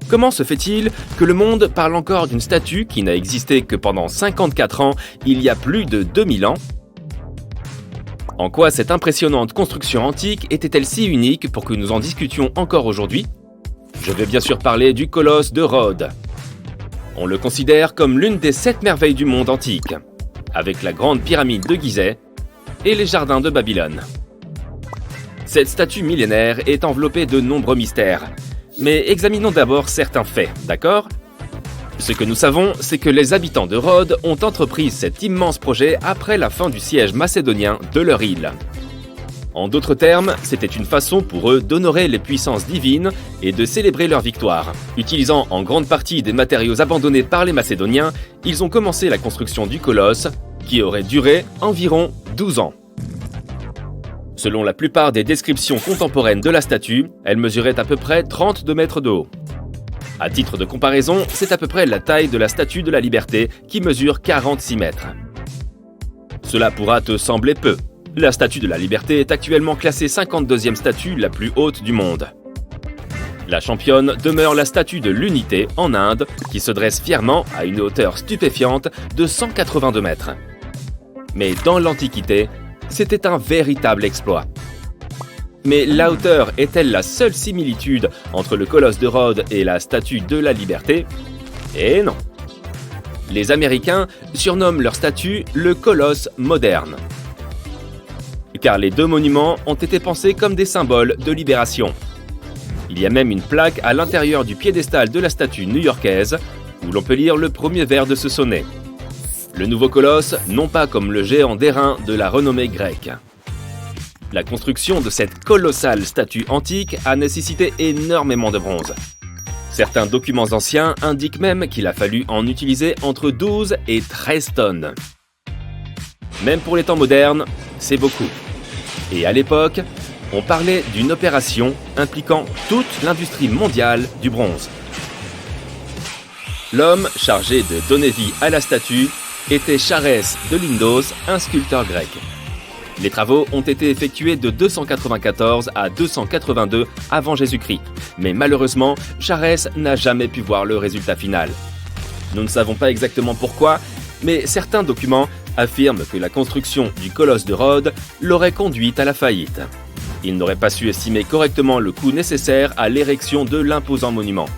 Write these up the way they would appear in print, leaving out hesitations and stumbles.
Comment se fait-il que le monde parle encore d'une statue qui n'a existé que pendant 54 ans, il y a plus de 2000 ans? En quoi cette impressionnante construction antique était-elle si unique pour que nous en discutions encore aujourd'hui? Je vais bien sûr parler du colosse de Rhodes. On le considère comme l'une des 7 merveilles du monde antique, avec la grande pyramide de Gizeh et les jardins de Babylone. Cette statue millénaire est enveloppée de nombreux mystères. Mais examinons d'abord certains faits, d'accord? Ce que nous savons, c'est que les habitants de Rhodes ont entrepris cet immense projet après la fin du siège macédonien de leur île. En d'autres termes, c'était une façon pour eux d'honorer les puissances divines et de célébrer leur victoire. Utilisant en grande partie des matériaux abandonnés par les Macédoniens, ils ont commencé la construction du colosse, qui aurait duré environ 12 ans. Selon la plupart des descriptions contemporaines de la statue, elle mesurait à peu près 32 mètres de haut. À titre de comparaison, c'est à peu près la taille de la Statue de la Liberté qui mesure 46 mètres. Cela pourra te sembler peu. La Statue de la Liberté est actuellement classée 52e statue la plus haute du monde. La championne demeure la Statue de l'Unité en Inde, qui se dresse fièrement à une hauteur stupéfiante de 182 mètres. Mais dans l'Antiquité, c'était un véritable exploit. Mais la hauteur est-elle la seule similitude entre le colosse de Rhodes et la Statue de la Liberté? Eh non. Les Américains surnomment leur statue le colosse moderne. Car les deux monuments ont été pensés comme des symboles de libération. Il y a même une plaque à l'intérieur du piédestal de la statue new-yorkaise où l'on peut lire le premier vers de ce sonnet. Le nouveau colosse, non pas comme le géant d'airain de la renommée grecque. La construction de cette colossale statue antique a nécessité énormément de bronze. Certains documents anciens indiquent même qu'il a fallu en utiliser entre 12 et 13 tonnes. Même pour les temps modernes, c'est beaucoup. Et à l'époque, on parlait d'une opération impliquant toute l'industrie mondiale du bronze. L'homme chargé de donner vie à la statue était Charès de Lindos, un sculpteur grec. Les travaux ont été effectués de 294 à 282 avant Jésus-Christ, mais malheureusement, Charès n'a jamais pu voir le résultat final. Nous ne savons pas exactement pourquoi, mais certains documents affirment que la construction du colosse de Rhodes l'aurait conduite à la faillite. Il n'aurait pas su estimer correctement le coût nécessaire à l'érection de l'imposant monument.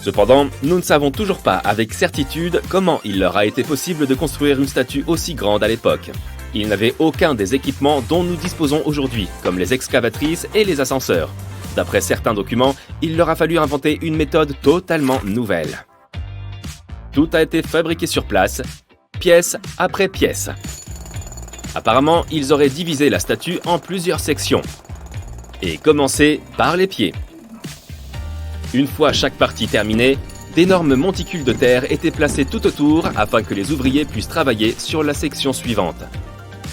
Cependant, nous ne savons toujours pas avec certitude comment il leur a été possible de construire une statue aussi grande à l'époque. Ils n'avaient aucun des équipements dont nous disposons aujourd'hui, comme les excavatrices et les ascenseurs. D'après certains documents, il leur a fallu inventer une méthode totalement nouvelle. Tout a été fabriqué sur place, pièce après pièce. Apparemment, ils auraient divisé la statue en plusieurs sections, et commencé par les pieds. Une fois chaque partie terminée, d'énormes monticules de terre étaient placés tout autour afin que les ouvriers puissent travailler sur la section suivante.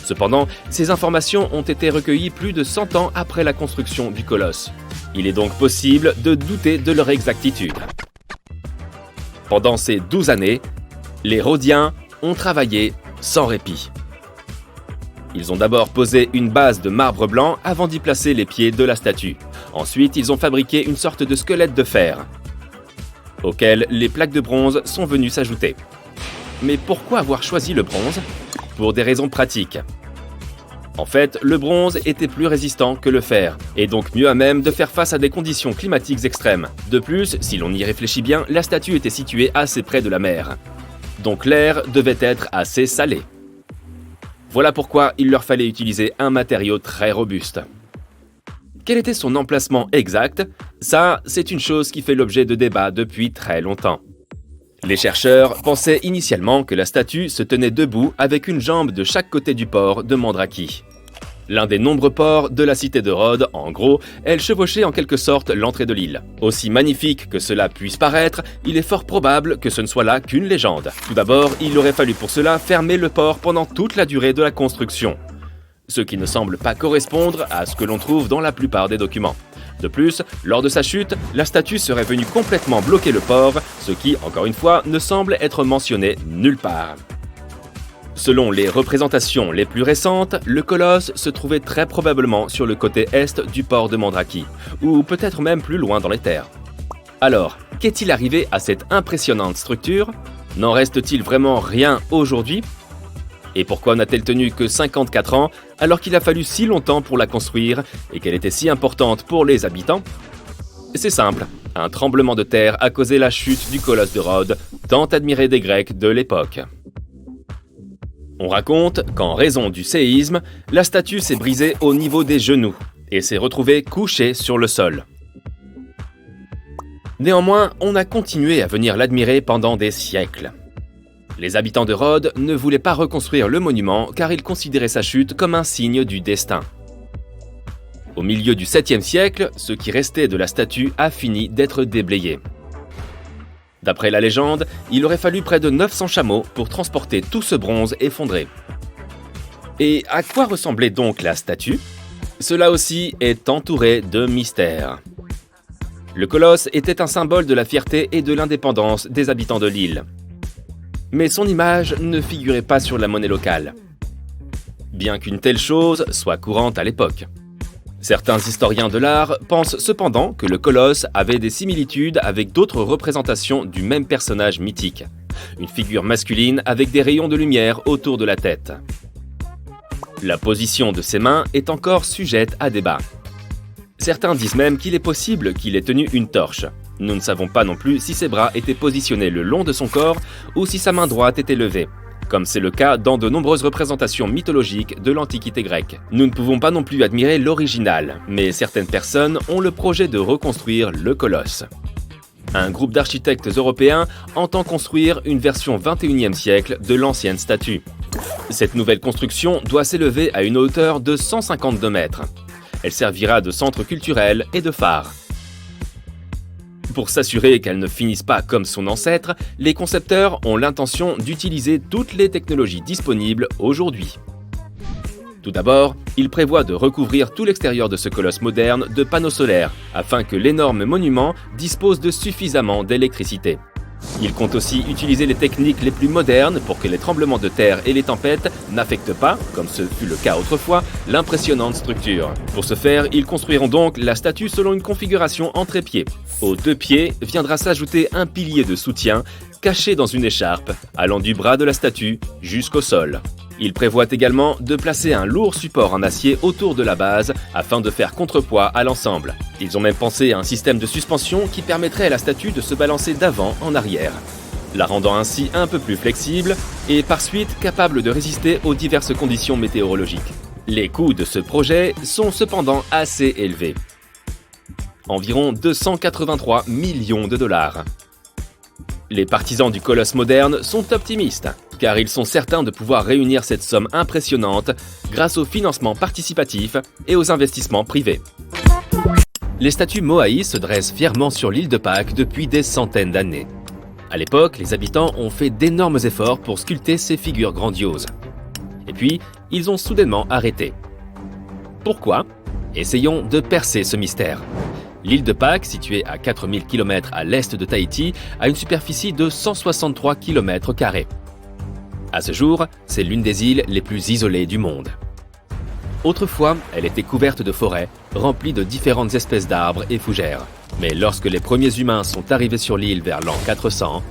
Cependant, ces informations ont été recueillies plus de 100 ans après la construction du colosse. Il est donc possible de douter de leur exactitude. Pendant ces 12 années, les Rhodiens ont travaillé sans répit. Ils ont d'abord posé une base de marbre blanc avant d'y placer les pieds de la statue. Ensuite, ils ont fabriqué une sorte de squelette de fer, auquel les plaques de bronze sont venues s'ajouter. Mais pourquoi avoir choisi le bronze? Pour des raisons pratiques. En fait, le bronze était plus résistant que le fer, et donc mieux à même de faire face à des conditions climatiques extrêmes. De plus, si l'on y réfléchit bien, la statue était située assez près de la mer. Donc l'air devait être assez salé. Voilà pourquoi il leur fallait utiliser un matériau très robuste. Quel était son emplacement exact? Ça, c'est une chose qui fait l'objet de débats depuis très longtemps. Les chercheurs pensaient initialement que la statue se tenait debout avec une jambe de chaque côté du port de Mandraki. L'un des nombreux ports de la cité de Rhodes, en gros, elle chevauchait en quelque sorte l'entrée de l'île. Aussi magnifique que cela puisse paraître, il est fort probable que ce ne soit là qu'une légende. Tout d'abord, il aurait fallu pour cela fermer le port pendant toute la durée de la construction. Ce qui ne semble pas correspondre à ce que l'on trouve dans la plupart des documents. De plus, lors de sa chute, la statue serait venue complètement bloquer le port, ce qui, encore une fois, ne semble être mentionné nulle part. Selon les représentations les plus récentes, le colosse se trouvait très probablement sur le côté est du port de Mandraki, ou peut-être même plus loin dans les terres. Alors, Qu'est-il arrivé à cette impressionnante structure? N'en reste-t-il vraiment rien aujourd'hui? Et pourquoi n'a-t-elle tenu que 54 ans alors qu'il a fallu si longtemps pour la construire et qu'elle était si importante pour les habitants? C'est simple, un tremblement de terre a causé la chute du colosse de Rhodes, tant admiré des Grecs de l'époque. On raconte qu'en raison du séisme, la statue s'est brisée au niveau des genoux et s'est retrouvée couchée sur le sol. Néanmoins, on a continué à venir l'admirer pendant des siècles. Les habitants de Rhodes ne voulaient pas reconstruire le monument car ils considéraient sa chute comme un signe du destin. Au milieu du 7e siècle, ce qui restait de la statue a fini d'être déblayé. D'après la légende, il aurait fallu près de 900 chameaux pour transporter tout ce bronze effondré. Et à quoi ressemblait donc la statue? Cela aussi est entouré de mystères. Le colosse était un symbole de la fierté et de l'indépendance des habitants de l'île. Mais son image ne figurait pas sur la monnaie locale, bien qu'une telle chose soit courante à l'époque. Certains historiens de l'art pensent cependant que le colosse avait des similitudes avec d'autres représentations du même personnage mythique, une figure masculine avec des rayons de lumière autour de la tête. La position de ses mains est encore sujette à débat. Certains disent même qu'il est possible qu'il ait tenu une torche. Nous ne savons pas non plus si ses bras étaient positionnés le long de son corps ou si sa main droite était levée, comme c'est le cas dans de nombreuses représentations mythologiques de l'Antiquité grecque. Nous ne pouvons pas non plus admirer l'original, mais certaines personnes ont le projet de reconstruire le colosse. Un groupe d'architectes européens entend construire une version 21e siècle de l'ancienne statue. Cette nouvelle construction doit s'élever à une hauteur de 152 mètres. Elle servira de centre culturel et de phare. Pour s'assurer qu'elle ne finisse pas comme son ancêtre, les concepteurs ont l'intention d'utiliser toutes les technologies disponibles aujourd'hui. Tout d'abord, ils prévoient de recouvrir tout l'extérieur de ce colosse moderne de panneaux solaires, afin que l'énorme monument dispose de suffisamment d'électricité. Ils comptent aussi utiliser les techniques les plus modernes pour que les tremblements de terre et les tempêtes n'affectent pas, comme ce fut le cas autrefois, l'impressionnante structure. Pour ce faire, ils construiront donc la statue selon une configuration en trépied. Aux 2 pieds viendra s'ajouter un pilier de soutien caché dans une écharpe, allant du bras de la statue jusqu'au sol. Ils prévoient également de placer un lourd support en acier autour de la base afin de faire contrepoids à l'ensemble. Ils ont même pensé à un système de suspension qui permettrait à la statue de se balancer d'avant en arrière, la rendant ainsi un peu plus flexible et par suite capable de résister aux diverses conditions météorologiques. Les coûts de ce projet sont cependant assez élevés. Environ 283 millions de dollars. Les partisans du colosse moderne sont optimistes, car ils sont certains de pouvoir réunir cette somme impressionnante grâce au financement participatif et aux investissements privés. Les statues Moai se dressent fièrement sur l'île de Pâques depuis des centaines d'années. À l'époque, les habitants ont fait d'énormes efforts pour sculpter ces figures grandioses. Et puis, ils ont soudainement arrêté. Pourquoi? Essayons de percer ce mystère. L'île de Pâques, située à 4000 km à l'est de Tahiti, a une superficie de 163 km². À ce jour, c'est l'une des îles les plus isolées du monde. Autrefois, elle était couverte de forêts, remplies de différentes espèces d'arbres et fougères. Mais lorsque les premiers humains sont arrivés sur l'île vers l'an 400,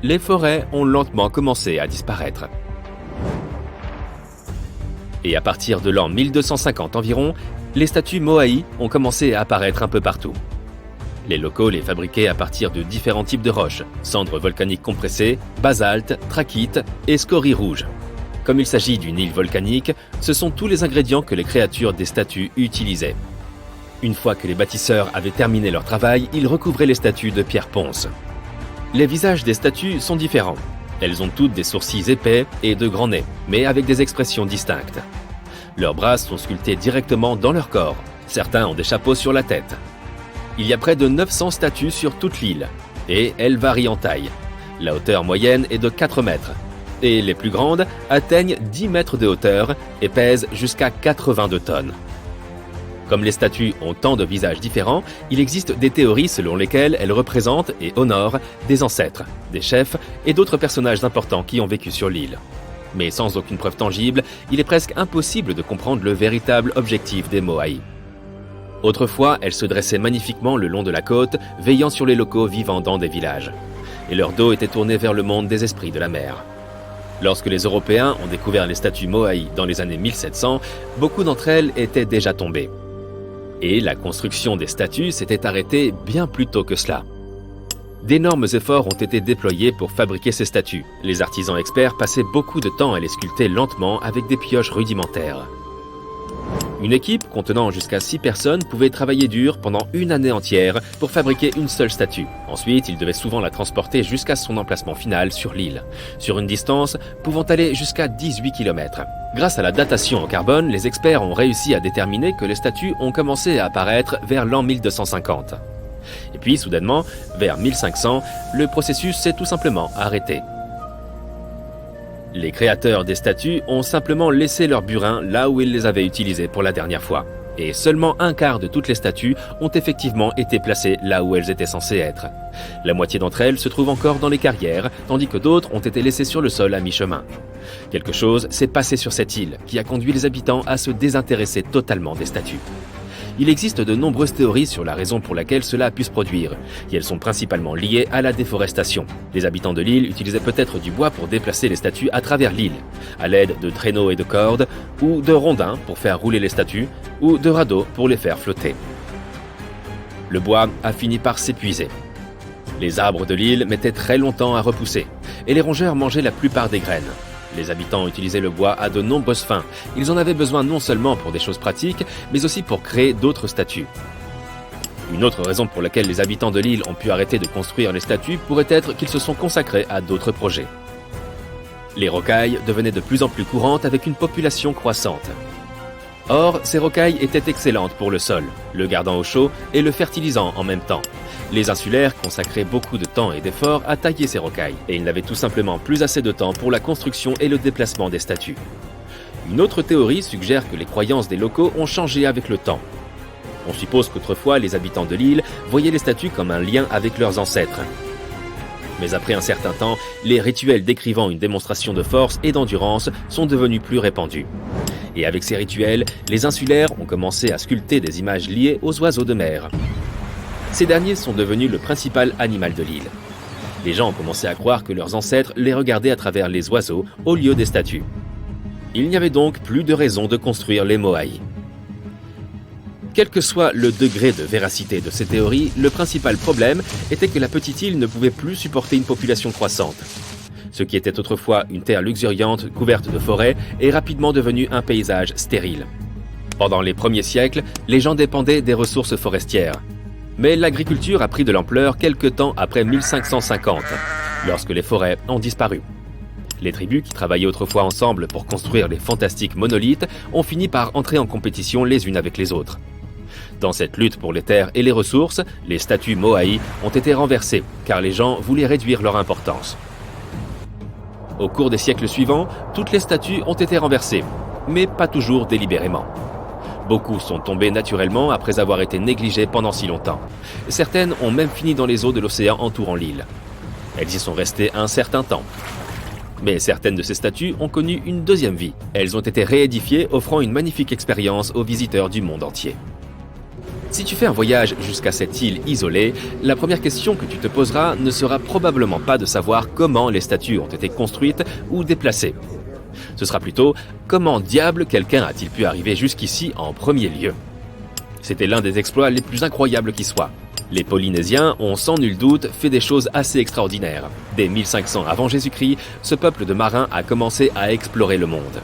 les forêts ont lentement commencé à disparaître. Et à partir de l'an 1250 environ, les statues Moai ont commencé à apparaître un peu partout. Les locaux les fabriquaient à partir de différents types de roches, cendres volcaniques compressées, basalte, trachyte et scories rouges. Comme il s'agit d'une île volcanique, ce sont tous les ingrédients que les créatures des statues utilisaient. Une fois que les bâtisseurs avaient terminé leur travail, ils recouvraient les statues de pierre ponce. Les visages des statues sont différents. Elles ont toutes des sourcils épais et de grands nez, mais avec des expressions distinctes. Leurs bras sont sculptés directement dans leur corps. Certains ont des chapeaux sur la tête. Il y a près de 900 statues sur toute l'île, et elles varient en taille. La hauteur moyenne est de 4 mètres, et les plus grandes atteignent 10 mètres de hauteur et pèsent jusqu'à 82 tonnes. Comme les statues ont tant de visages différents, il existe des théories selon lesquelles elles représentent et honorent des ancêtres, des chefs et d'autres personnages importants qui ont vécu sur l'île. Mais sans aucune preuve tangible, il est presque impossible de comprendre le véritable objectif des Moai. Autrefois, elles se dressaient magnifiquement le long de la côte, veillant sur les locaux vivant dans des villages. Et leur dos était tourné vers le monde des esprits de la mer. Lorsque les Européens ont découvert les statues Moai dans les années 1700, beaucoup d'entre elles étaient déjà tombées. Et la construction des statues s'était arrêtée bien plus tôt que cela. D'énormes efforts ont été déployés pour fabriquer ces statues. Les artisans experts passaient beaucoup de temps à les sculpter lentement avec des pioches rudimentaires. Une équipe contenant jusqu'à 6 personnes pouvait travailler dur pendant une année entière pour fabriquer une seule statue. Ensuite, ils devaient souvent la transporter jusqu'à son emplacement final sur l'île, sur une distance pouvant aller jusqu'à 18 km. Grâce à la datation en carbone, les experts ont réussi à déterminer que les statues ont commencé à apparaître vers l'an 1250. Et puis, soudainement, vers 1500, le processus s'est tout simplement arrêté. Les créateurs des statues ont simplement laissé leurs burins là où ils les avaient utilisés pour la dernière fois. Et seulement un quart de toutes les statues ont effectivement été placées là où elles étaient censées être. La moitié d'entre elles se trouvent encore dans les carrières, tandis que d'autres ont été laissées sur le sol à mi-chemin. Quelque chose s'est passé sur cette île qui a conduit les habitants à se désintéresser totalement des statues. Il existe de nombreuses théories sur la raison pour laquelle cela a pu se produire, et elles sont principalement liées à la déforestation. Les habitants de l'île utilisaient peut-être du bois pour déplacer les statues à travers l'île, à l'aide de traîneaux et de cordes, ou de rondins pour faire rouler les statues, ou de radeaux pour les faire flotter. Le bois a fini par s'épuiser. Les arbres de l'île mettaient très longtemps à repousser, et les rongeurs mangeaient la plupart des graines. Les habitants utilisaient le bois à de nombreuses fins. Ils en avaient besoin non seulement pour des choses pratiques, mais aussi pour créer d'autres statues. Une autre raison pour laquelle les habitants de l'île ont pu arrêter de construire les statues pourrait être qu'ils se sont consacrés à d'autres projets. Les rocailles devenaient de plus en plus courantes avec une population croissante. Or, ces rocailles étaient excellentes pour le sol, le gardant au chaud et le fertilisant en même temps. Les insulaires consacraient beaucoup de temps et d'efforts à tailler ces rocailles, et ils n'avaient tout simplement plus assez de temps pour la construction et le déplacement des statues. Une autre théorie suggère que les croyances des locaux ont changé avec le temps. On suppose qu'autrefois, les habitants de l'île voyaient les statues comme un lien avec leurs ancêtres. Mais après un certain temps, les rituels décrivant une démonstration de force et d'endurance sont devenus plus répandus. Et avec ces rituels, les insulaires ont commencé à sculpter des images liées aux oiseaux de mer. Ces derniers sont devenus le principal animal de l'île. Les gens ont commencé à croire que leurs ancêtres les regardaient à travers les oiseaux au lieu des statues. Il n'y avait donc plus de raison de construire les Moai. Quel que soit le degré de véracité de ces théories, le principal problème était que la petite île ne pouvait plus supporter une population croissante. Ce qui était autrefois une terre luxuriante couverte de forêts est rapidement devenu un paysage stérile. Pendant les premiers siècles, les gens dépendaient des ressources forestières. Mais l'agriculture a pris de l'ampleur quelque temps après 1550, lorsque les forêts ont disparu. Les tribus qui travaillaient autrefois ensemble pour construire les fantastiques monolithes ont fini par entrer en compétition les unes avec les autres. Dans cette lutte pour les terres et les ressources, les statues Moai ont été renversées, car les gens voulaient réduire leur importance. Au cours des siècles suivants, toutes les statues ont été renversées, mais pas toujours délibérément. Beaucoup sont tombées naturellement après avoir été négligées pendant si longtemps. Certaines ont même fini dans les eaux de l'océan entourant l'île. Elles y sont restées un certain temps. Mais certaines de ces statues ont connu une deuxième vie. Elles ont été réédifiées, offrant une magnifique expérience aux visiteurs du monde entier. Si tu fais un voyage jusqu'à cette île isolée, la première question que tu te poseras ne sera probablement pas de savoir comment les statues ont été construites ou déplacées. Ce sera plutôt comment diable quelqu'un a-t-il pu arriver jusqu'ici en premier lieu. C'était l'un des exploits les plus incroyables qui soient. Les Polynésiens ont sans nul doute fait des choses assez extraordinaires. Dès 1500 avant Jésus-Christ, ce peuple de marins a commencé à explorer le monde.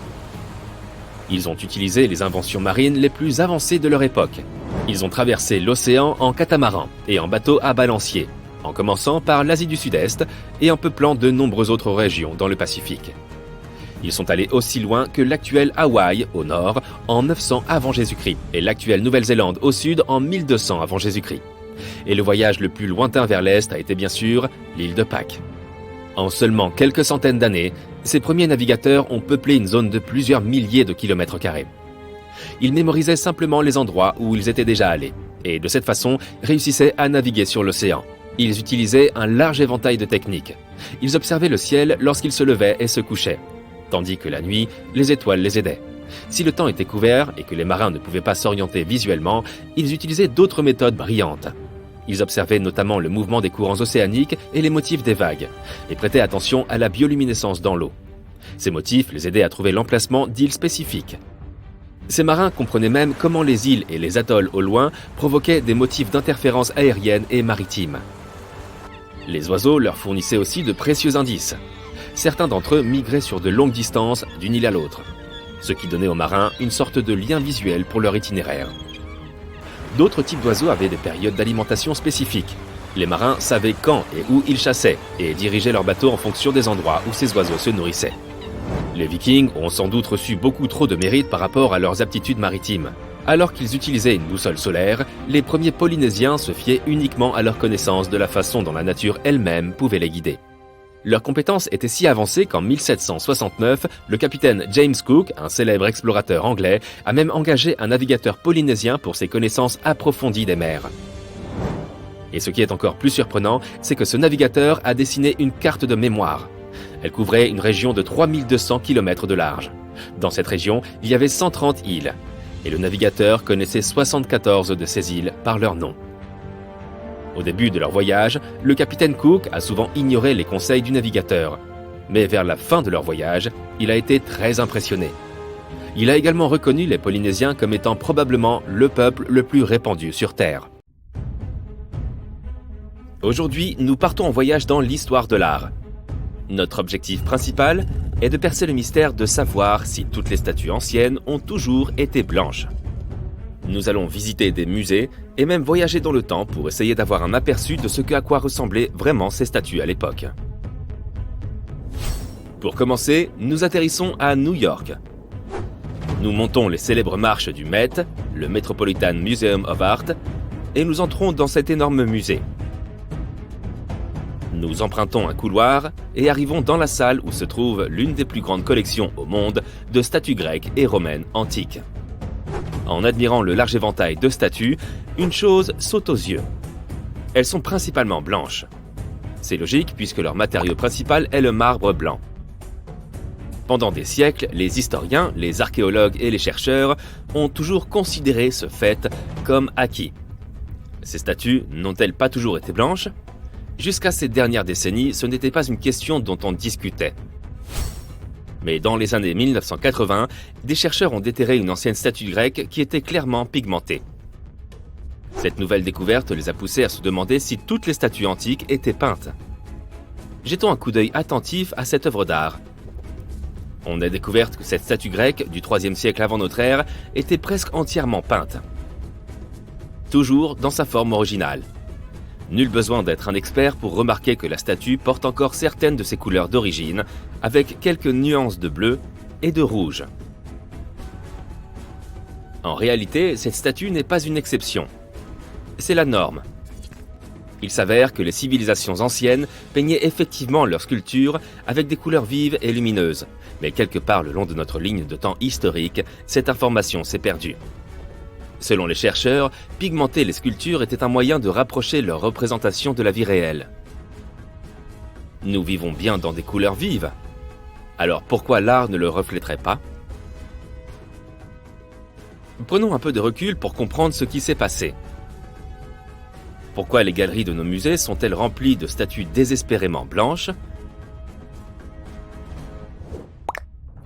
Ils ont utilisé les inventions marines les plus avancées de leur époque. Ils ont traversé l'océan en catamaran et en bateau à balancier, en commençant par l'Asie du Sud-Est et en peuplant de nombreuses autres régions dans le Pacifique. Ils sont allés aussi loin que l'actuel Hawaï au nord en 900 avant Jésus-Christ et l'actuelle Nouvelle-Zélande au sud en 1200 avant Jésus-Christ. Et le voyage le plus lointain vers l'est a été bien sûr l'île de Pâques. En seulement quelques centaines d'années, ces premiers navigateurs ont peuplé une zone de plusieurs milliers de kilomètres carrés. Ils mémorisaient simplement les endroits où ils étaient déjà allés et de cette façon réussissaient à naviguer sur l'océan. Ils utilisaient un large éventail de techniques. Ils observaient le ciel lorsqu'il se levait et se couchait, tandis que la nuit, les étoiles les aidaient. Si le temps était couvert et que les marins ne pouvaient pas s'orienter visuellement, ils utilisaient d'autres méthodes brillantes. Ils observaient notamment le mouvement des courants océaniques et les motifs des vagues, et prêtaient attention à la bioluminescence dans l'eau. Ces motifs les aidaient à trouver l'emplacement d'îles spécifiques. Ces marins comprenaient même comment les îles et les atolls au loin provoquaient des motifs d'interférence aérienne et maritime. Les oiseaux leur fournissaient aussi de précieux indices. Certains d'entre eux migraient sur de longues distances d'une île à l'autre, ce qui donnait aux marins une sorte de lien visuel pour leur itinéraire. D'autres types d'oiseaux avaient des périodes d'alimentation spécifiques. Les marins savaient quand et où ils chassaient et dirigeaient leurs bateaux en fonction des endroits où ces oiseaux se nourrissaient. Les Vikings ont sans doute reçu beaucoup trop de mérite par rapport à leurs aptitudes maritimes. Alors qu'ils utilisaient une boussole solaire, les premiers Polynésiens se fiaient uniquement à leur connaissance de la façon dont la nature elle-même pouvait les guider. Leurs compétences étaient si avancées qu'en 1769, le capitaine James Cook, un célèbre explorateur anglais, a même engagé un navigateur polynésien pour ses connaissances approfondies des mers. Et ce qui est encore plus surprenant, c'est que ce navigateur a dessiné une carte de mémoire. Elle couvrait une région de 3200 km de large. Dans cette région, il y avait 130 îles, et le navigateur connaissait 74 de ces îles par leur nom. Au début de leur voyage, le capitaine Cook a souvent ignoré les conseils du navigateur. Mais vers la fin de leur voyage, il a été très impressionné. Il a également reconnu les Polynésiens comme étant probablement le peuple le plus répandu sur Terre. Aujourd'hui, nous partons en voyage dans l'histoire de l'art. Notre objectif principal est de percer le mystère de savoir si toutes les statues anciennes ont toujours été blanches. Nous allons visiter des musées et même voyager dans le temps pour essayer d'avoir un aperçu de ce à quoi ressemblaient vraiment ces statues à l'époque. Pour commencer, nous atterrissons à New York. Nous montons les célèbres marches du Met, le Metropolitan Museum of Art, et nous entrons dans cet énorme musée. Nous empruntons un couloir et arrivons dans la salle où se trouve l'une des plus grandes collections au monde de statues grecques et romaines antiques. En admirant le large éventail de statues, une chose saute aux yeux. Elles sont principalement blanches. C'est logique puisque leur matériau principal est le marbre blanc. Pendant des siècles, les historiens, les archéologues et les chercheurs ont toujours considéré ce fait comme acquis. Ces statues n'ont-elles pas toujours été blanches ? Jusqu'à ces dernières décennies, ce n'était pas une question dont on discutait. Mais dans les années 1980, des chercheurs ont déterré une ancienne statue grecque qui était clairement pigmentée. Cette nouvelle découverte les a poussés à se demander si toutes les statues antiques étaient peintes. Jetons un coup d'œil attentif à cette œuvre d'art. On a découvert que cette statue grecque du IIIe siècle avant notre ère était presque entièrement peinte. Toujours dans sa forme originale. Nul besoin d'être un expert pour remarquer que la statue porte encore certaines de ses couleurs d'origine, avec quelques nuances de bleu et de rouge. En réalité, cette statue n'est pas une exception. C'est la norme. Il s'avère que les civilisations anciennes peignaient effectivement leurs sculptures avec des couleurs vives et lumineuses, mais quelque part le long de notre ligne de temps historique, cette information s'est perdue. Selon les chercheurs, pigmenter les sculptures était un moyen de rapprocher leur représentation de la vie réelle. Nous vivons bien dans des couleurs vives. Alors pourquoi l'art ne le reflèterait pas ? Prenons un peu de recul pour comprendre ce qui s'est passé. Pourquoi les galeries de nos musées sont-elles remplies de statues désespérément blanches ?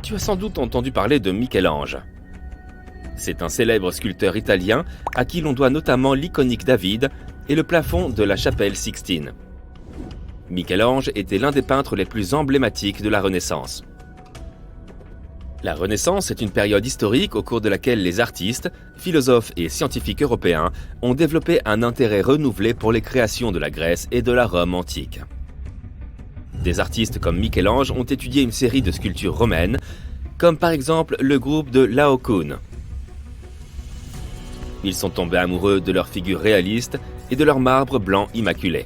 Tu as sans doute entendu parler de Michel-Ange. C'est un célèbre sculpteur italien à qui l'on doit notamment l'iconique David et le plafond de la chapelle Sixtine. Michel-Ange était l'un des peintres les plus emblématiques de la Renaissance. La Renaissance est une période historique au cours de laquelle les artistes, philosophes et scientifiques européens ont développé un intérêt renouvelé pour les créations de la Grèce et de la Rome antique. Des artistes comme Michel-Ange ont étudié une série de sculptures romaines, comme par exemple le groupe de Laocoon. Ils sont tombés amoureux de leurs figures réalistes et de leur marbre blanc immaculé.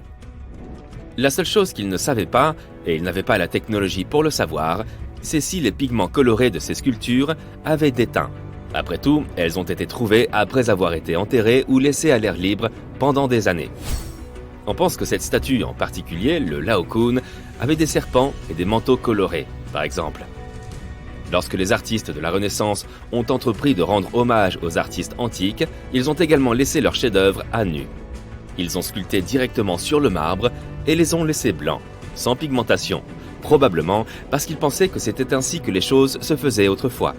La seule chose qu'ils ne savaient pas, et ils n'avaient pas la technologie pour le savoir, c'est si les pigments colorés de ces sculptures avaient déteint. Après tout, elles ont été trouvées après avoir été enterrées ou laissées à l'air libre pendant des années. On pense que cette statue en particulier, le Laocoon, avait des serpents et des manteaux colorés, par exemple. Lorsque les artistes de la Renaissance ont entrepris de rendre hommage aux artistes antiques, ils ont également laissé leurs chefs-d'œuvre à nu. Ils ont sculpté directement sur le marbre et les ont laissés blancs, sans pigmentation, probablement parce qu'ils pensaient que c'était ainsi que les choses se faisaient autrefois.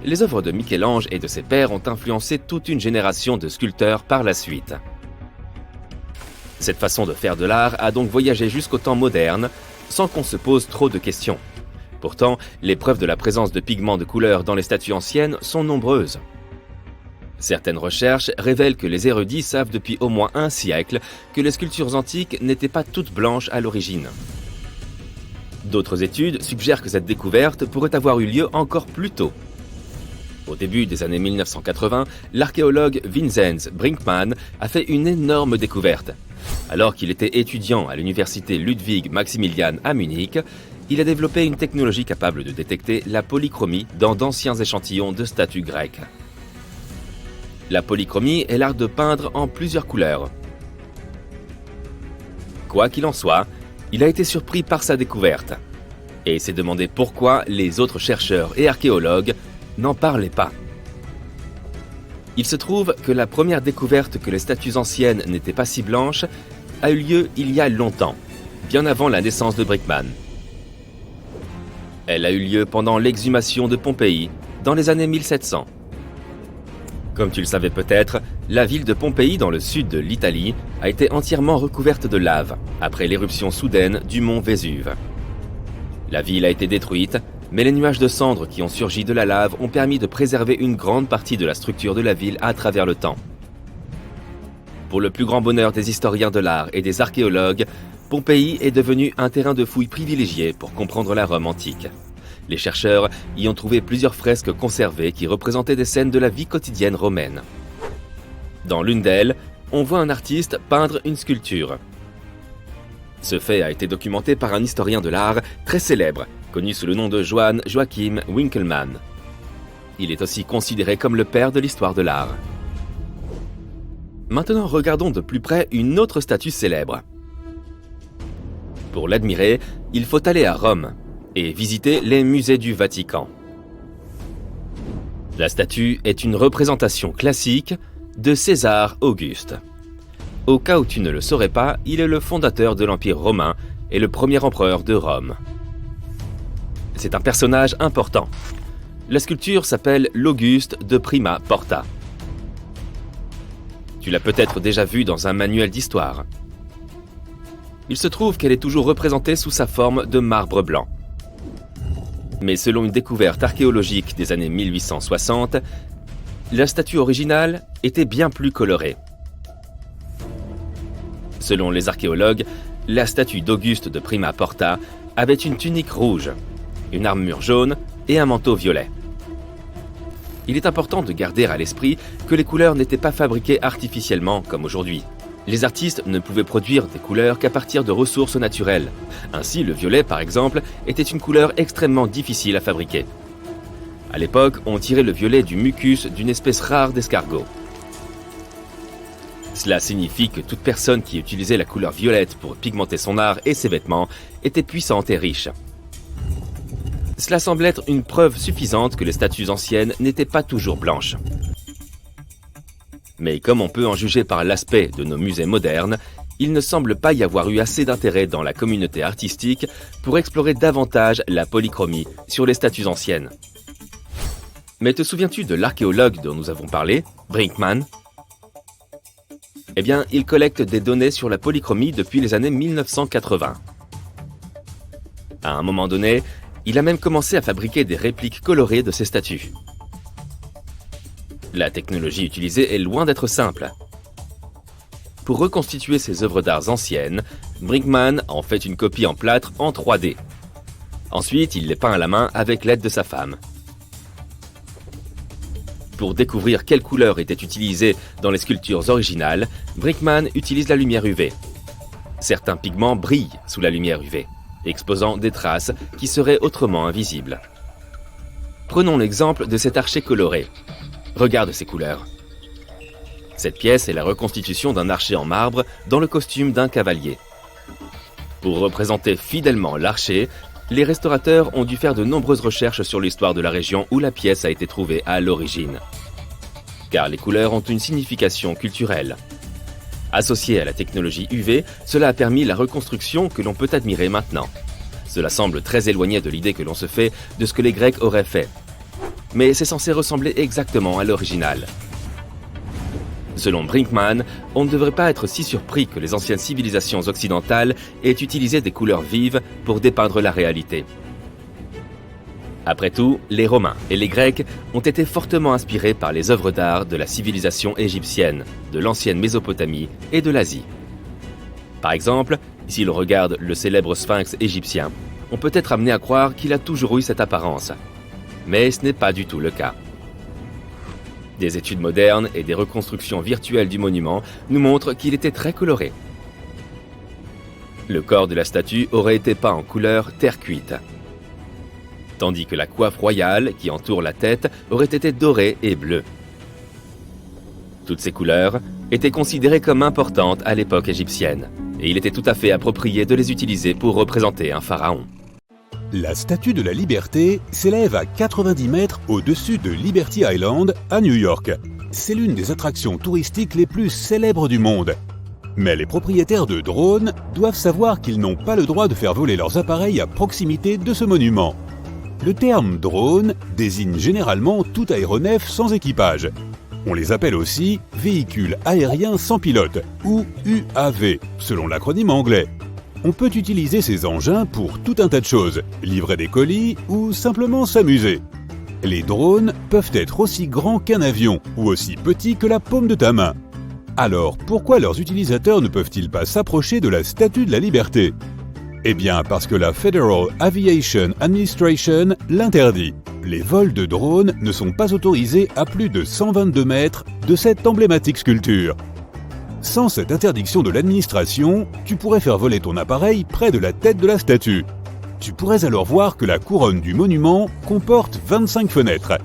Les œuvres de Michel-Ange et de ses pairs ont influencé toute une génération de sculpteurs par la suite. Cette façon de faire de l'art a donc voyagé jusqu'au temps moderne, sans qu'on se pose trop de questions. Pourtant, les preuves de la présence de pigments de couleur dans les statues anciennes sont nombreuses. Certaines recherches révèlent que les érudits savent depuis au moins un siècle que les sculptures antiques n'étaient pas toutes blanches à l'origine. D'autres études suggèrent que cette découverte pourrait avoir eu lieu encore plus tôt. Au début des années 1980, l'archéologue Vinzenz Brinkmann a fait une énorme découverte. Alors qu'il était étudiant à l'université Ludwig Maximilian à Munich, il a développé une technologie capable de détecter la polychromie dans d'anciens échantillons de statues grecques. La polychromie est l'art de peindre en plusieurs couleurs. Quoi qu'il en soit, il a été surpris par sa découverte et s'est demandé pourquoi les autres chercheurs et archéologues n'en parlaient pas. Il se trouve que la première découverte que les statues anciennes n'étaient pas si blanches a eu lieu il y a longtemps, bien avant la naissance de Brinkmann. Elle a eu lieu pendant l'exhumation de Pompéi, dans les années 1700. Comme tu le savais peut-être, la ville de Pompéi dans le sud de l'Italie a été entièrement recouverte de lave, après l'éruption soudaine du mont Vésuve. La ville a été détruite, mais les nuages de cendres qui ont surgi de la lave ont permis de préserver une grande partie de la structure de la ville à travers le temps. Pour le plus grand bonheur des historiens de l'art et des archéologues, Pompéi est devenu un terrain de fouilles privilégié pour comprendre la Rome antique. Les chercheurs y ont trouvé plusieurs fresques conservées qui représentaient des scènes de la vie quotidienne romaine. Dans l'une d'elles, on voit un artiste peindre une sculpture. Ce fait a été documenté par un historien de l'art très célèbre, connu sous le nom de Johann Joachim Winckelmann. Il est aussi considéré comme le père de l'histoire de l'art. Maintenant, regardons de plus près une autre statue célèbre. Pour l'admirer, il faut aller à Rome et visiter les musées du Vatican. La statue est une représentation classique de César Auguste. Au cas où tu ne le saurais pas, il est le fondateur de l'Empire romain et le premier empereur de Rome. C'est un personnage important. La sculpture s'appelle l'Auguste de Prima Porta. Tu l'as peut-être déjà vue dans un manuel d'histoire. Il se trouve qu'elle est toujours représentée sous sa forme de marbre blanc. Mais selon une découverte archéologique des années 1860, la statue originale était bien plus colorée. Selon les archéologues, la statue d'Auguste de Prima Porta avait une tunique rouge, une armure jaune et un manteau violet. Il est important de garder à l'esprit que les couleurs n'étaient pas fabriquées artificiellement comme aujourd'hui. Les artistes ne pouvaient produire des couleurs qu'à partir de ressources naturelles. Ainsi, le violet, par exemple, était une couleur extrêmement difficile à fabriquer. À l'époque, on tirait le violet du mucus d'une espèce rare d'escargot. Cela signifie que toute personne qui utilisait la couleur violette pour pigmenter son art et ses vêtements était puissante et riche. Cela semble être une preuve suffisante que les statues anciennes n'étaient pas toujours blanches. Mais comme on peut en juger par l'aspect de nos musées modernes, il ne semble pas y avoir eu assez d'intérêt dans la communauté artistique pour explorer davantage la polychromie sur les statues anciennes. Mais te souviens-tu de l'archéologue dont nous avons parlé, Brinkmann ? Eh bien, il collecte des données sur la polychromie depuis les années 1980. À un moment donné, il a même commencé à fabriquer des répliques colorées de ces statues. La technologie utilisée est loin d'être simple. Pour reconstituer ces œuvres d'art anciennes, Brinkmann en fait une copie en plâtre en 3D. Ensuite, il les peint à la main avec l'aide de sa femme. Pour découvrir quelles couleurs étaient utilisées dans les sculptures originales, Brinkmann utilise la lumière UV. Certains pigments brillent sous la lumière UV, exposant des traces qui seraient autrement invisibles. Prenons l'exemple de cet archer coloré. Regarde ces couleurs. Cette pièce est la reconstitution d'un archer en marbre dans le costume d'un cavalier. Pour représenter fidèlement l'archer, les restaurateurs ont dû faire de nombreuses recherches sur l'histoire de la région où la pièce a été trouvée à l'origine. Car les couleurs ont une signification culturelle. Associée à la technologie UV, cela a permis la reconstruction que l'on peut admirer maintenant. Cela semble très éloigné de l'idée que l'on se fait de ce que les Grecs auraient fait. Mais c'est censé ressembler exactement à l'original. Selon Brinkman, on ne devrait pas être si surpris que les anciennes civilisations occidentales aient utilisé des couleurs vives pour dépeindre la réalité. Après tout, les Romains et les Grecs ont été fortement inspirés par les œuvres d'art de la civilisation égyptienne, de l'ancienne Mésopotamie et de l'Asie. Par exemple, si l'on regarde le célèbre sphinx égyptien, on peut être amené à croire qu'il a toujours eu cette apparence. Mais ce n'est pas du tout le cas. Des études modernes et des reconstructions virtuelles du monument nous montrent qu'il était très coloré. Le corps de la statue aurait été peint en couleur terre cuite, tandis que la coiffe royale qui entoure la tête aurait été dorée et bleue. Toutes ces couleurs étaient considérées comme importantes à l'époque égyptienne, et il était tout à fait approprié de les utiliser pour représenter un pharaon. La Statue de la Liberté s'élève à 90 mètres au-dessus de Liberty Island à New York. C'est l'une des attractions touristiques les plus célèbres du monde. Mais les propriétaires de drones doivent savoir qu'ils n'ont pas le droit de faire voler leurs appareils à proximité de ce monument. Le terme drone désigne généralement tout aéronef sans équipage. On les appelle aussi véhicules aériens sans pilote ou UAV, selon l'acronyme anglais. On peut utiliser ces engins pour tout un tas de choses, livrer des colis ou simplement s'amuser. Les drones peuvent être aussi grands qu'un avion ou aussi petits que la paume de ta main. Alors pourquoi leurs utilisateurs ne peuvent-ils pas s'approcher de la Statue de la Liberté ? Eh bien parce que la Federal Aviation Administration l'interdit. Les vols de drones ne sont pas autorisés à plus de 122 mètres de cette emblématique sculpture. Sans cette interdiction de l'administration, tu pourrais faire voler ton appareil près de la tête de la statue. Tu pourrais alors voir que la couronne du monument comporte 25 fenêtres.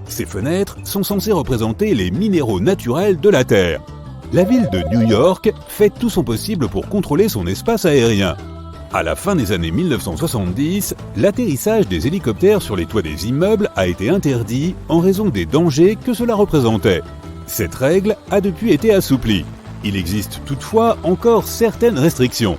Ces fenêtres sont censées représenter les minéraux naturels de la Terre. La ville de New York fait tout son possible pour contrôler son espace aérien. À la fin des années 1970, l'atterrissage des hélicoptères sur les toits des immeubles a été interdit en raison des dangers que cela représentait. Cette règle a depuis été assouplie. Il existe toutefois encore certaines restrictions.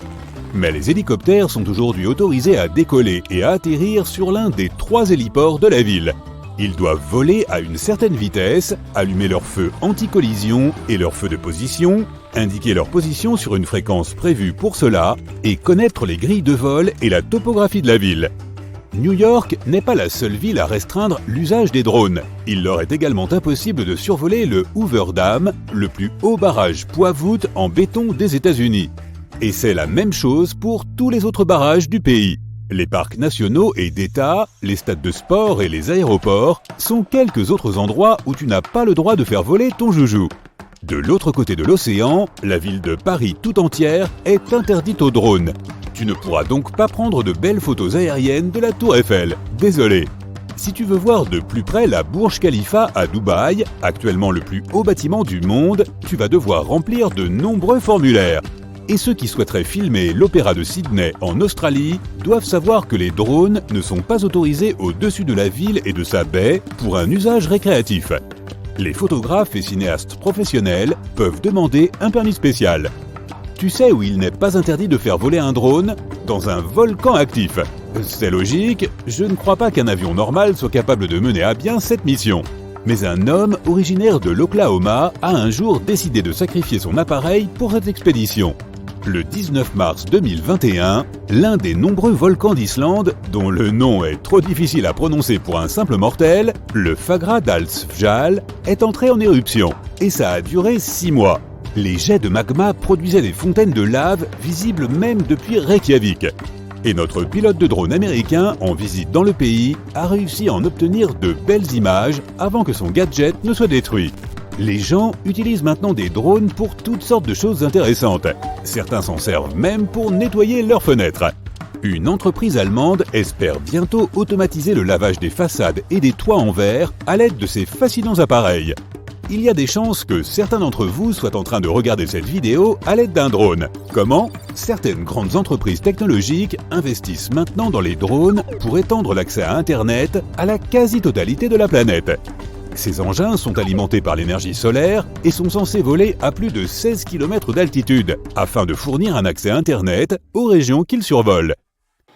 Mais les hélicoptères sont aujourd'hui autorisés à décoller et à atterrir sur l'un des 3 héliports de la ville. Ils doivent voler à une certaine vitesse, allumer leur feu anti-collision et leur feu de position, indiquer leur position sur une fréquence prévue pour cela et connaître les grilles de vol et la topographie de la ville. New York n'est pas la seule ville à restreindre l'usage des drones. Il leur est également impossible de survoler le Hoover Dam, le plus haut barrage poids-voûte en béton des États-Unis. Et c'est la même chose pour tous les autres barrages du pays. Les parcs nationaux et d'État, les stades de sport et les aéroports sont quelques autres endroits où tu n'as pas le droit de faire voler ton joujou. De l'autre côté de l'océan, la ville de Paris tout entière est interdite aux drones. Tu ne pourras donc pas prendre de belles photos aériennes de la Tour Eiffel. Désolé. Si tu veux voir de plus près la Burj Khalifa à Dubaï, actuellement le plus haut bâtiment du monde, tu vas devoir remplir de nombreux formulaires. Et ceux qui souhaiteraient filmer l'Opéra de Sydney en Australie doivent savoir que les drones ne sont pas autorisés au-dessus de la ville et de sa baie pour un usage récréatif. Les photographes et cinéastes professionnels peuvent demander un permis spécial. Tu sais où il n'est pas interdit de faire voler un drone ? Dans un volcan actif. C'est logique, je ne crois pas qu'un avion normal soit capable de mener à bien cette mission. Mais un homme originaire de l'Oklahoma a un jour décidé de sacrifier son appareil pour cette expédition. Le 19 mars 2021, l'un des nombreux volcans d'Islande, dont le nom est trop difficile à prononcer pour un simple mortel, le Fagradalsfjall, est entré en éruption. Et ça a duré 6 mois. Les jets de magma produisaient des fontaines de lave visibles même depuis Reykjavik. Et notre pilote de drone américain, en visite dans le pays, a réussi à en obtenir de belles images avant que son gadget ne soit détruit. Les gens utilisent maintenant des drones pour toutes sortes de choses intéressantes. Certains s'en servent même pour nettoyer leurs fenêtres. Une entreprise allemande espère bientôt automatiser le lavage des façades et des toits en verre à l'aide de ces fascinants appareils. Il y a des chances que certains d'entre vous soient en train de regarder cette vidéo à l'aide d'un drone. Comment ? Certaines grandes entreprises technologiques investissent maintenant dans les drones pour étendre l'accès à Internet à la quasi-totalité de la planète. Ces engins sont alimentés par l'énergie solaire et sont censés voler à plus de 16 km d'altitude afin de fournir un accès Internet aux régions qu'ils survolent.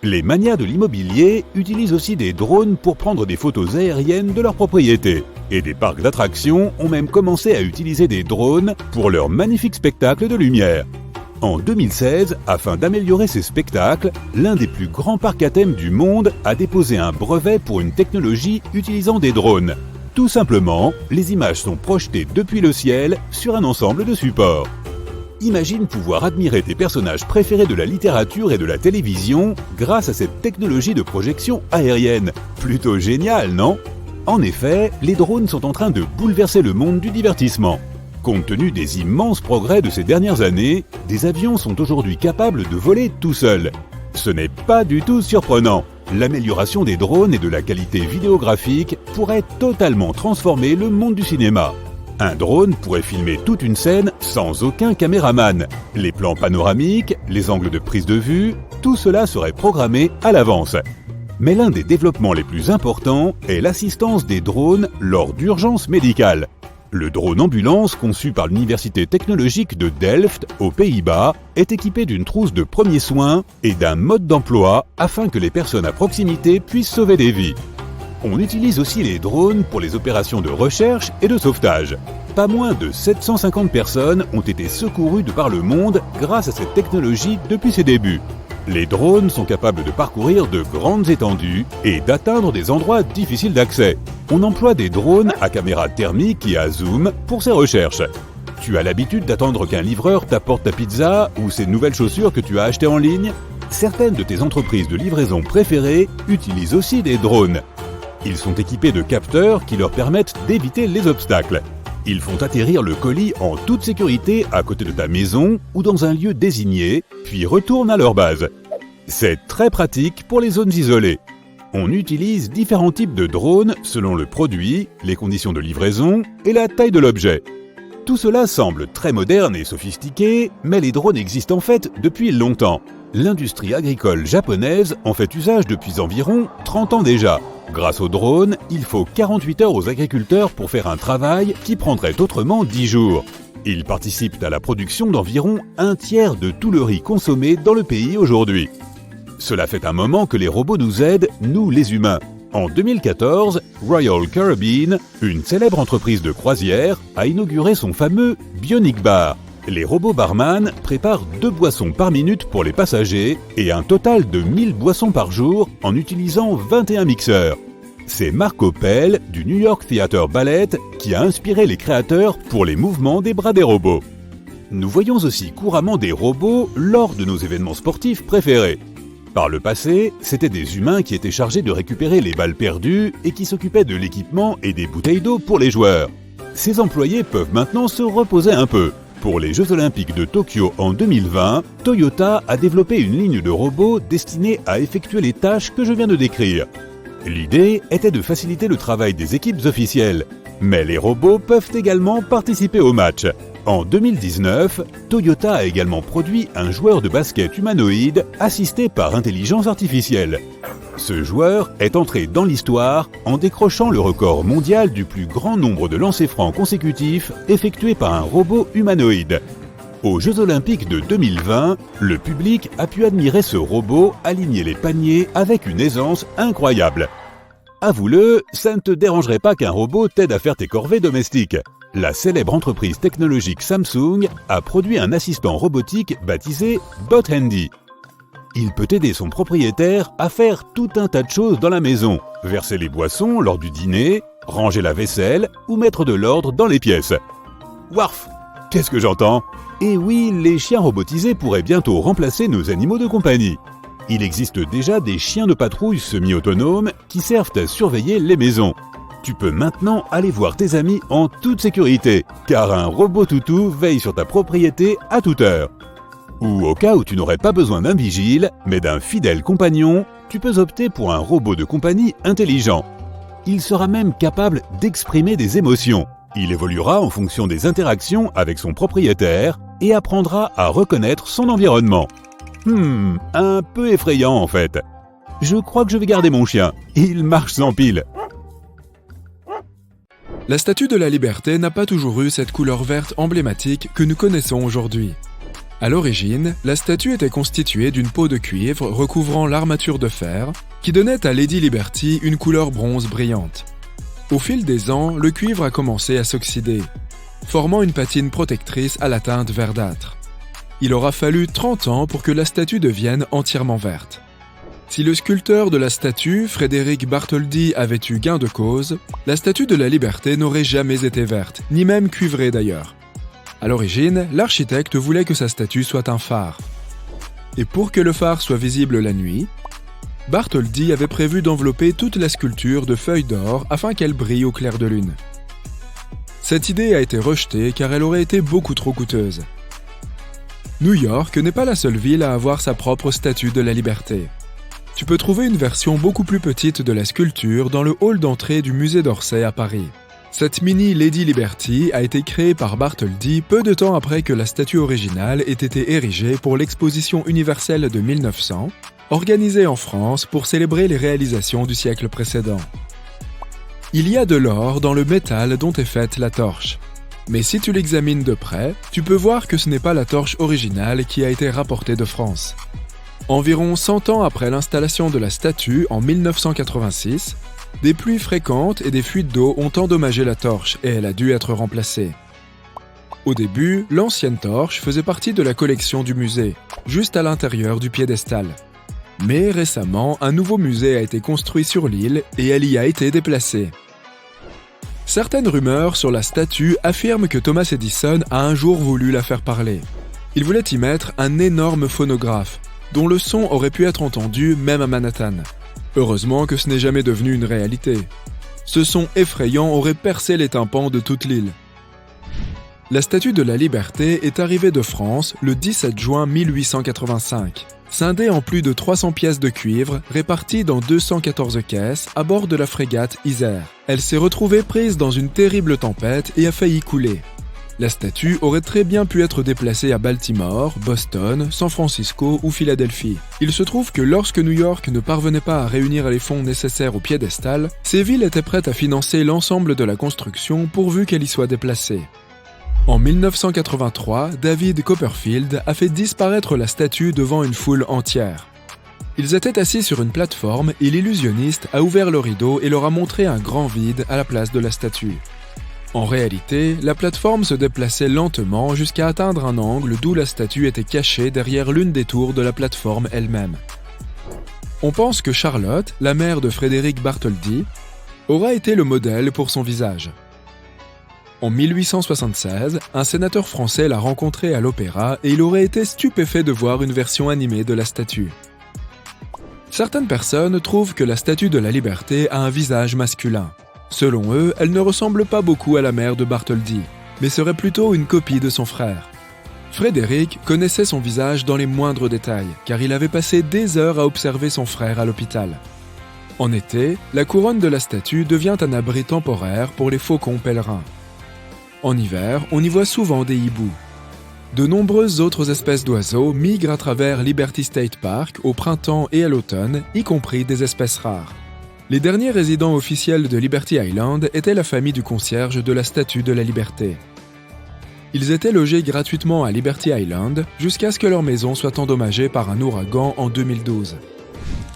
Les manias de l'immobilier utilisent aussi des drones pour prendre des photos aériennes de leurs propriétés. Et des parcs d'attractions ont même commencé à utiliser des drones pour leurs magnifiques spectacles de lumière. En 2016, afin d'améliorer ces spectacles, l'un des plus grands parcs à thème du monde a déposé un brevet pour une technologie utilisant des drones. Tout simplement, les images sont projetées depuis le ciel sur un ensemble de supports. Imagine pouvoir admirer tes personnages préférés de la littérature et de la télévision grâce à cette technologie de projection aérienne. Plutôt génial, non ? En effet, les drones sont en train de bouleverser le monde du divertissement. Compte tenu des immenses progrès de ces dernières années, des avions sont aujourd'hui capables de voler tout seuls. Ce n'est pas du tout surprenant. L'amélioration des drones et de la qualité vidéographique pourrait totalement transformer le monde du cinéma. Un drone pourrait filmer toute une scène sans aucun caméraman. Les plans panoramiques, les angles de prise de vue, tout cela serait programmé à l'avance. Mais l'un des développements les plus importants est l'assistance des drones lors d'urgences médicales. Le drone ambulance conçu par l'Université technologique de Delft, aux Pays-Bas, est équipé d'une trousse de premiers soins et d'un mode d'emploi afin que les personnes à proximité puissent sauver des vies. On utilise aussi les drones pour les opérations de recherche et de sauvetage. Pas moins de 750 personnes ont été secourues de par le monde grâce à cette technologie depuis ses débuts. Les drones sont capables de parcourir de grandes étendues et d'atteindre des endroits difficiles d'accès. On emploie des drones à caméra thermique et à zoom pour ces recherches. Tu as l'habitude d'attendre qu'un livreur t'apporte ta pizza ou ces nouvelles chaussures que tu as achetées en ligne ? Certaines de tes entreprises de livraison préférées utilisent aussi des drones. Ils sont équipés de capteurs qui leur permettent d'éviter les obstacles. Ils font atterrir le colis en toute sécurité à côté de ta maison ou dans un lieu désigné, puis retournent à leur base. C'est très pratique pour les zones isolées. On utilise différents types de drones selon le produit, les conditions de livraison et la taille de l'objet. Tout cela semble très moderne et sophistiqué, mais les drones existent en fait depuis longtemps. L'industrie agricole japonaise en fait usage depuis environ 30 ans déjà. Grâce aux drones, il faut 48 heures aux agriculteurs pour faire un travail qui prendrait autrement 10 jours. Ils participent à la production d'environ un tiers de tout le riz consommé dans le pays aujourd'hui. Cela fait un moment que les robots nous aident, nous les humains. En 2014, Royal Caribbean, une célèbre entreprise de croisière, a inauguré son fameux Bionic Bar. Les robots barman préparent 2 boissons par minute pour les passagers et un total de 1000 boissons par jour en utilisant 21 mixeurs. C'est Mark Opel du New York Theatre Ballet qui a inspiré les créateurs pour les mouvements des bras des robots. Nous voyons aussi couramment des robots lors de nos événements sportifs préférés. Par le passé, c'étaient des humains qui étaient chargés de récupérer les balles perdues et qui s'occupaient de l'équipement et des bouteilles d'eau pour les joueurs. Ces employés peuvent maintenant se reposer un peu. Pour les Jeux Olympiques de Tokyo en 2020, Toyota a développé une ligne de robots destinée à effectuer les tâches que je viens de décrire. L'idée était de faciliter le travail des équipes officielles, mais les robots peuvent également participer au match. En 2019, Toyota a également produit un joueur de basket humanoïde assisté par intelligence artificielle. Ce joueur est entré dans l'histoire en décrochant le record mondial du plus grand nombre de lancers francs consécutifs effectués par un robot humanoïde. Aux Jeux Olympiques de 2020, le public a pu admirer ce robot aligner les paniers avec une aisance incroyable. Avoue-le, ça ne te dérangerait pas qu'un robot t'aide à faire tes corvées domestiques. La célèbre entreprise technologique Samsung a produit un assistant robotique baptisé Bot Handy. Il peut aider son propriétaire à faire tout un tas de choses dans la maison, verser les boissons lors du dîner, ranger la vaisselle ou mettre de l'ordre dans les pièces. Warf! Qu'est-ce que j'entends? Et oui, les chiens robotisés pourraient bientôt remplacer nos animaux de compagnie. Il existe déjà des chiens de patrouille semi-autonomes qui servent à surveiller les maisons. Tu peux maintenant aller voir tes amis en toute sécurité, car un robot toutou veille sur ta propriété à toute heure. Ou au cas où tu n'aurais pas besoin d'un vigile, mais d'un fidèle compagnon, tu peux opter pour un robot de compagnie intelligent. Il sera même capable d'exprimer des émotions. Il évoluera en fonction des interactions avec son propriétaire et apprendra à reconnaître son environnement. Un peu effrayant en fait. Je crois que je vais garder mon chien. Il marche sans pile. La Statue de la Liberté n'a pas toujours eu cette couleur verte emblématique que nous connaissons aujourd'hui. À l'origine, la statue était constituée d'une peau de cuivre recouvrant l'armature de fer, qui donnait à Lady Liberty une couleur bronze brillante. Au fil des ans, le cuivre a commencé à s'oxyder, formant une patine protectrice à la teinte verdâtre. Il aura fallu 30 ans pour que la statue devienne entièrement verte. Si le sculpteur de la statue, Frédéric Bartholdi, avait eu gain de cause, la Statue de la Liberté n'aurait jamais été verte, ni même cuivrée d'ailleurs. À l'origine, l'architecte voulait que sa statue soit un phare. Et pour que le phare soit visible la nuit, Bartholdi avait prévu d'envelopper toute la sculpture de feuilles d'or afin qu'elle brille au clair de lune. Cette idée a été rejetée car elle aurait été beaucoup trop coûteuse. New York n'est pas la seule ville à avoir sa propre Statue de la Liberté. Tu peux trouver une version beaucoup plus petite de la sculpture dans le hall d'entrée du musée d'Orsay à Paris. Cette mini Lady Liberty a été créée par Bartholdi peu de temps après que la statue originale ait été érigée pour l'exposition universelle de 1900, organisée en France pour célébrer les réalisations du siècle précédent. Il y a de l'or dans le métal dont est faite la torche. Mais si tu l'examines de près, tu peux voir que ce n'est pas la torche originale qui a été rapportée de France. Environ 100 ans après l'installation de la statue en 1986, des pluies fréquentes et des fuites d'eau ont endommagé la torche et elle a dû être remplacée. Au début, l'ancienne torche faisait partie de la collection du musée, juste à l'intérieur du piédestal. Mais récemment, un nouveau musée a été construit sur l'île et elle y a été déplacée. Certaines rumeurs sur la statue affirment que Thomas Edison a un jour voulu la faire parler. Il voulait y mettre un énorme phonographe, dont le son aurait pu être entendu même à Manhattan. Heureusement que ce n'est jamais devenu une réalité. Ce son effrayant aurait percé les tympans de toute l'île. La Statue de la Liberté est arrivée de France le 17 juin 1885, scindée en plus de 300 pièces de cuivre réparties dans 214 caisses à bord de la frégate Isère. Elle s'est retrouvée prise dans une terrible tempête et a failli couler. La statue aurait très bien pu être déplacée à Baltimore, Boston, San Francisco ou Philadelphie. Il se trouve que lorsque New York ne parvenait pas à réunir les fonds nécessaires au piédestal, ces villes étaient prêtes à financer l'ensemble de la construction pourvu qu'elle y soit déplacée. En 1983, David Copperfield a fait disparaître la statue devant une foule entière. Ils étaient assis sur une plateforme et l'illusionniste a ouvert le rideau et leur a montré un grand vide à la place de la statue. En réalité, la plateforme se déplaçait lentement jusqu'à atteindre un angle d'où la statue était cachée derrière l'une des tours de la plateforme elle-même. On pense que Charlotte, la mère de Frédéric Bartholdi, aura été le modèle pour son visage. En 1876, un sénateur français l'a rencontrée à l'opéra et il aurait été stupéfait de voir une version animée de la statue. Certaines personnes trouvent que la Statue de la Liberté a un visage masculin. Selon eux, elle ne ressemble pas beaucoup à la mère de Bartholdi, mais serait plutôt une copie de son frère. Frédéric connaissait son visage dans les moindres détails, car il avait passé des heures à observer son frère à l'hôpital. En été, la couronne de la statue devient un abri temporaire pour les faucons pèlerins. En hiver, on y voit souvent des hiboux. De nombreuses autres espèces d'oiseaux migrent à travers Liberty State Park au printemps et à l'automne, y compris des espèces rares. Les derniers résidents officiels de Liberty Island étaient la famille du concierge de la Statue de la Liberté. Ils étaient logés gratuitement à Liberty Island jusqu'à ce que leur maison soit endommagée par un ouragan en 2012.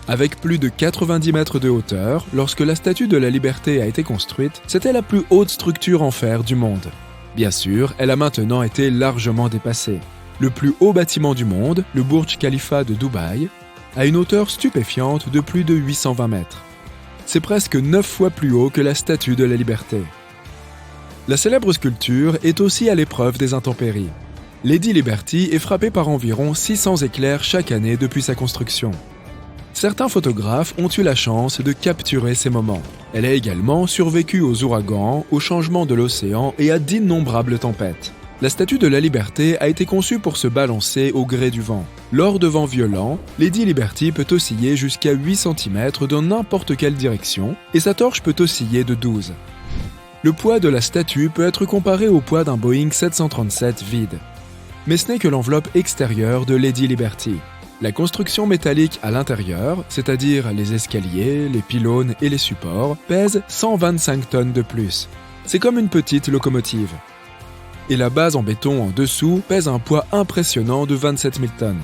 Avec plus de 90 mètres de hauteur, lorsque la Statue de la Liberté a été construite, c'était la plus haute structure en fer du monde. Bien sûr, elle a maintenant été largement dépassée. Le plus haut bâtiment du monde, le Burj Khalifa de Dubaï, a une hauteur stupéfiante de plus de 820 mètres. C'est presque 9 fois plus haut que la Statue de la Liberté. La célèbre sculpture est aussi à l'épreuve des intempéries. Lady Liberty est frappée par environ 600 éclairs chaque année depuis sa construction. Certains photographes ont eu la chance de capturer ces moments. Elle a également survécu aux ouragans, aux changements de l'océan et à d'innombrables tempêtes. La Statue de la Liberté a été conçue pour se balancer au gré du vent. Lors de vents violents, Lady Liberty peut osciller jusqu'à 8 cm dans n'importe quelle direction et sa torche peut osciller de 12. Le poids de la statue peut être comparé au poids d'un Boeing 737 vide. Mais ce n'est que l'enveloppe extérieure de Lady Liberty. La construction métallique à l'intérieur, c'est-à-dire les escaliers, les pylônes et les supports, pèse 125 tonnes de plus. C'est comme une petite locomotive. Et la base en béton en dessous pèse un poids impressionnant de 27 000 tonnes.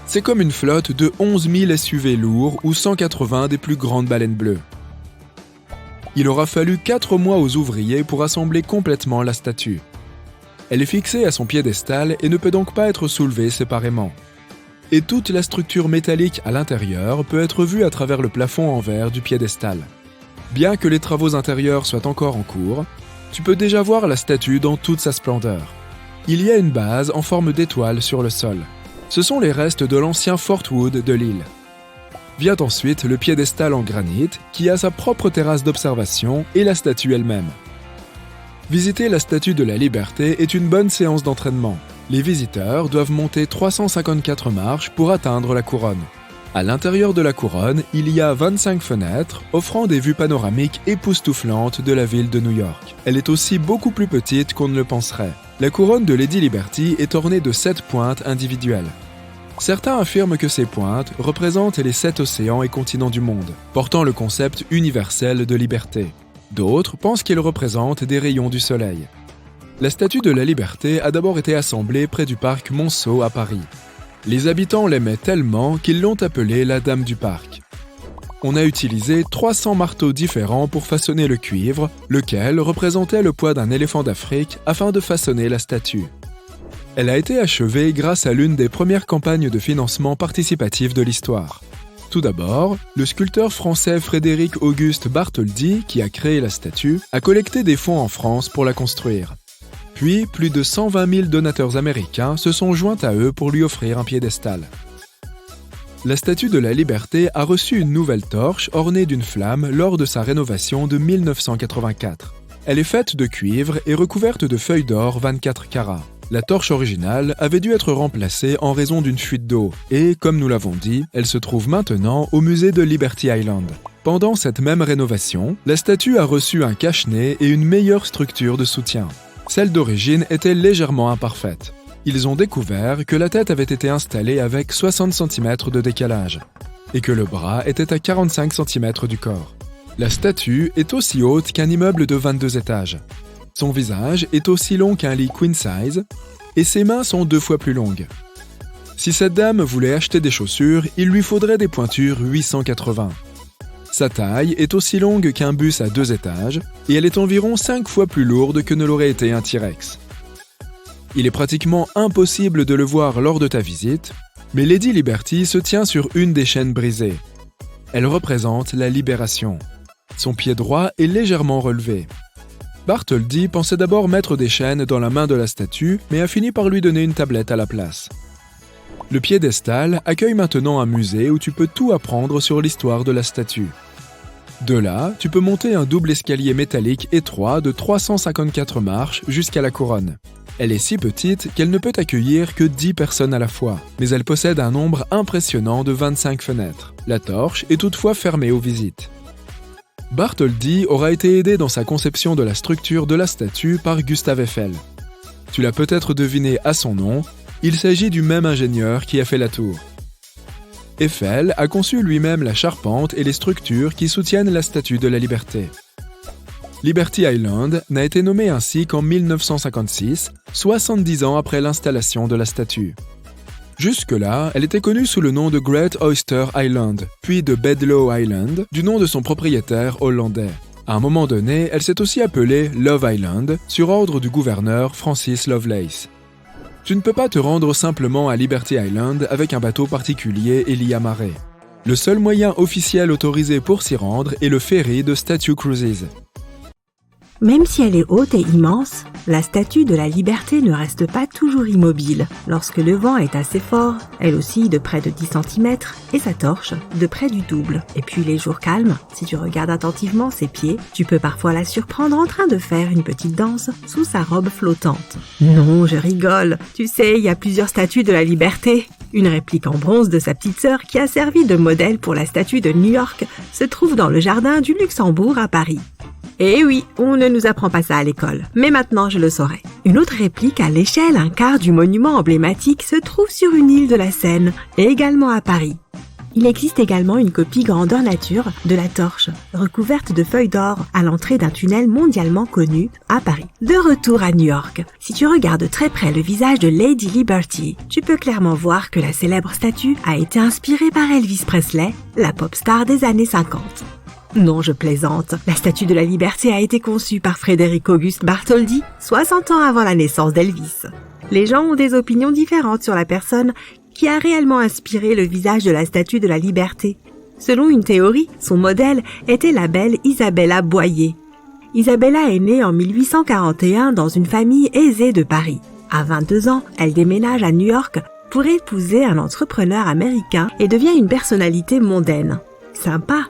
C'est comme une flotte de 11 000 SUV lourds ou 180 des plus grandes baleines bleues. Il aura fallu 4 mois aux ouvriers pour assembler complètement la statue. Elle est fixée à son piédestal et ne peut donc pas être soulevée séparément. Et toute la structure métallique à l'intérieur peut être vue à travers le plafond en verre du piédestal. Bien que les travaux intérieurs soient encore en cours, tu peux déjà voir la statue dans toute sa splendeur. Il y a une base en forme d'étoile sur le sol. Ce sont les restes de l'ancien Fort Wood de l'île. Vient ensuite le piédestal en granit qui a sa propre terrasse d'observation et la statue elle-même. Visiter la Statue de la Liberté est une bonne séance d'entraînement. Les visiteurs doivent monter 354 marches pour atteindre la couronne. À l'intérieur de la couronne, il y a 25 fenêtres offrant des vues panoramiques époustouflantes de la ville de New York. Elle est aussi beaucoup plus petite qu'on ne le penserait. La couronne de Lady Liberty est ornée de 7 pointes individuelles. Certains affirment que ces pointes représentent les 7 océans et continents du monde, portant le concept universel de liberté. D'autres pensent qu'elles représentent des rayons du soleil. La Statue de la Liberté a d'abord été assemblée près du parc Monceau à Paris. Les habitants l'aimaient tellement qu'ils l'ont appelée la Dame du Parc. On a utilisé 300 marteaux différents pour façonner le cuivre, lequel représentait le poids d'un éléphant d'Afrique afin de façonner la statue. Elle a été achevée grâce à l'une des premières campagnes de financement participatif de l'histoire. Tout d'abord, le sculpteur français Frédéric Auguste Bartholdi, qui a créé la statue, a collecté des fonds en France pour la construire. Puis, plus de 120 000 donateurs américains se sont joints à eux pour lui offrir un piédestal. La Statue de la Liberté a reçu une nouvelle torche ornée d'une flamme lors de sa rénovation de 1984. Elle est faite de cuivre et recouverte de feuilles d'or 24 carats. La torche originale avait dû être remplacée en raison d'une fuite d'eau et, comme nous l'avons dit, elle se trouve maintenant au musée de Liberty Island. Pendant cette même rénovation, la statue a reçu un cache-nez et une meilleure structure de soutien. Celle d'origine était légèrement imparfaite. Ils ont découvert que la tête avait été installée avec 60 cm de décalage et que le bras était à 45 cm du corps. La statue est aussi haute qu'un immeuble de 22 étages. Son visage est aussi long qu'un lit queen size et ses mains sont 2 fois plus longues. Si cette dame voulait acheter des chaussures, il lui faudrait des pointures 880. Sa taille est aussi longue qu'un bus à 2 étages et elle est environ 5 fois plus lourde que ne l'aurait été un T-Rex. Il est pratiquement impossible de le voir lors de ta visite, mais Lady Liberty se tient sur une des chaînes brisées. Elle représente la libération. Son pied droit est légèrement relevé. Bartholdi pensait d'abord mettre des chaînes dans la main de la statue, mais a fini par lui donner une tablette à la place. Le piédestal accueille maintenant un musée où tu peux tout apprendre sur l'histoire de la statue. De là, tu peux monter un double escalier métallique étroit de 354 marches jusqu'à la couronne. Elle est si petite qu'elle ne peut accueillir que 10 personnes à la fois, mais elle possède un nombre impressionnant de 25 fenêtres. La torche est toutefois fermée aux visites. Bartholdi aura été aidé dans sa conception de la structure de la statue par Gustave Eiffel. Tu l'as peut-être deviné à son nom, il s'agit du même ingénieur qui a fait la tour. Eiffel a conçu lui-même la charpente et les structures qui soutiennent la Statue de la Liberté. Liberty Island n'a été nommée ainsi qu'en 1956, 70 ans après l'installation de la statue. Jusque-là, elle était connue sous le nom de Great Oyster Island, puis de Bedloe Island, du nom de son propriétaire hollandais. À un moment donné, elle s'est aussi appelée Love Island, sur ordre du gouverneur Francis Lovelace. Tu ne peux pas te rendre simplement à Liberty Island avec un bateau particulier Elie amarré. Le seul moyen officiel autorisé pour s'y rendre est le ferry de Statue Cruises. Même si elle est haute et immense, la Statue de la Liberté ne reste pas toujours immobile. Lorsque le vent est assez fort, elle oscille de près de 10 cm et sa torche de près du double. Et puis les jours calmes, si tu regardes attentivement ses pieds, tu peux parfois la surprendre en train de faire une petite danse sous sa robe flottante. Non, je rigole. Tu sais, il y a plusieurs statues de la Liberté. Une réplique en bronze de sa petite sœur qui a servi de modèle pour la statue de New York se trouve dans le jardin du Luxembourg à Paris. Eh oui, on ne nous apprend pas ça à l'école, mais maintenant je le saurai. Une autre réplique à l'échelle un quart du monument emblématique se trouve sur une île de la Seine, et également à Paris. Il existe également une copie grandeur nature de la torche, recouverte de feuilles d'or à l'entrée d'un tunnel mondialement connu à Paris. De retour à New York, si tu regardes très près le visage de Lady Liberty, tu peux clairement voir que la célèbre statue a été inspirée par Elvis Presley, la pop star des années 50. Non, je plaisante. La Statue de la Liberté a été conçue par Frédéric Auguste Bartholdi, 60 ans avant la naissance d'Elvis. Les gens ont des opinions différentes sur la personne qui a réellement inspiré le visage de la Statue de la Liberté. Selon une théorie, son modèle était la belle Isabella Boyer. Isabella est née en 1841 dans une famille aisée de Paris. À 22 ans, elle déménage à New York pour épouser un entrepreneur américain et devient une personnalité mondaine. Sympa.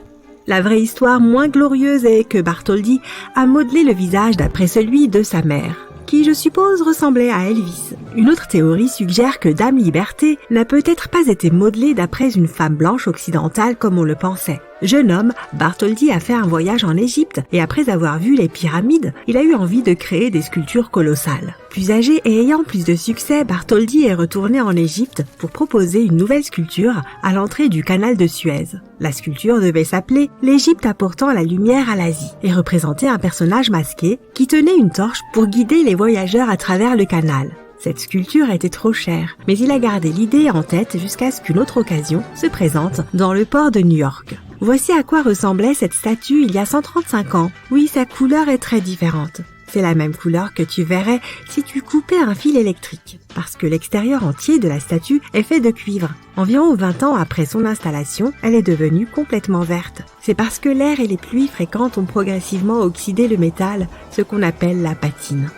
La vraie histoire moins glorieuse est que Bartholdi a modelé le visage d'après celui de sa mère, qui je suppose ressemblait à Elvis. Une autre théorie suggère que Dame Liberté n'a peut-être pas été modelée d'après une femme blanche occidentale comme on le pensait. Jeune homme, Bartholdi a fait un voyage en Égypte et après avoir vu les pyramides, il a eu envie de créer des sculptures colossales. Plus âgé et ayant plus de succès, Bartholdi est retourné en Égypte pour proposer une nouvelle sculpture à l'entrée du canal de Suez. La sculpture devait s'appeler « L'Égypte apportant la lumière à l'Asie » et représentait un personnage masqué qui tenait une torche pour guider les voyageurs à travers le canal. Cette sculpture était trop chère, mais il a gardé l'idée en tête jusqu'à ce qu'une autre occasion se présente dans le port de New York. Voici à quoi ressemblait cette statue il y a 135 ans. Oui, sa couleur est très différente. C'est la même couleur que tu verrais si tu coupais un fil électrique, parce que l'extérieur entier de la statue est fait de cuivre. Environ 20 ans après son installation, elle est devenue complètement verte. C'est parce que l'air et les pluies fréquentes ont progressivement oxydé le métal, ce qu'on appelle la patine.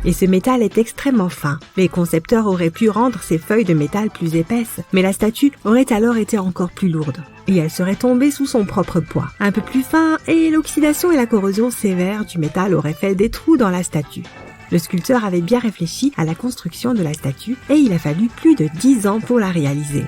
Et ce métal est extrêmement fin. Les concepteurs auraient pu rendre ces feuilles de métal plus épaisses, mais la statue aurait alors été encore plus lourde. Et elle serait tombée sous son propre poids. Un peu plus fin, et l'oxydation et la corrosion sévère du métal auraient fait des trous dans la statue. Le sculpteur avait bien réfléchi à la construction de la statue, et il a fallu plus de 10 ans pour la réaliser.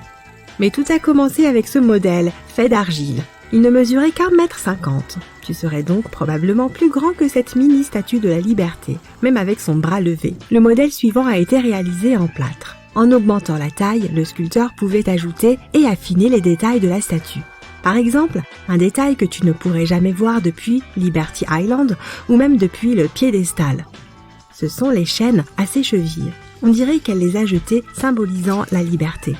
Mais tout a commencé avec ce modèle, fait d'argile. Il ne mesurait qu'1,50 m. Tu serais donc probablement plus grand que cette mini-statue de la Liberté, même avec son bras levé. Le modèle suivant a été réalisé en plâtre. En augmentant la taille, le sculpteur pouvait ajouter et affiner les détails de la statue. Par exemple, un détail que tu ne pourrais jamais voir depuis Liberty Island ou même depuis le piédestal. Ce sont les chaînes à ses chevilles. On dirait qu'elle les a jetées, symbolisant la liberté.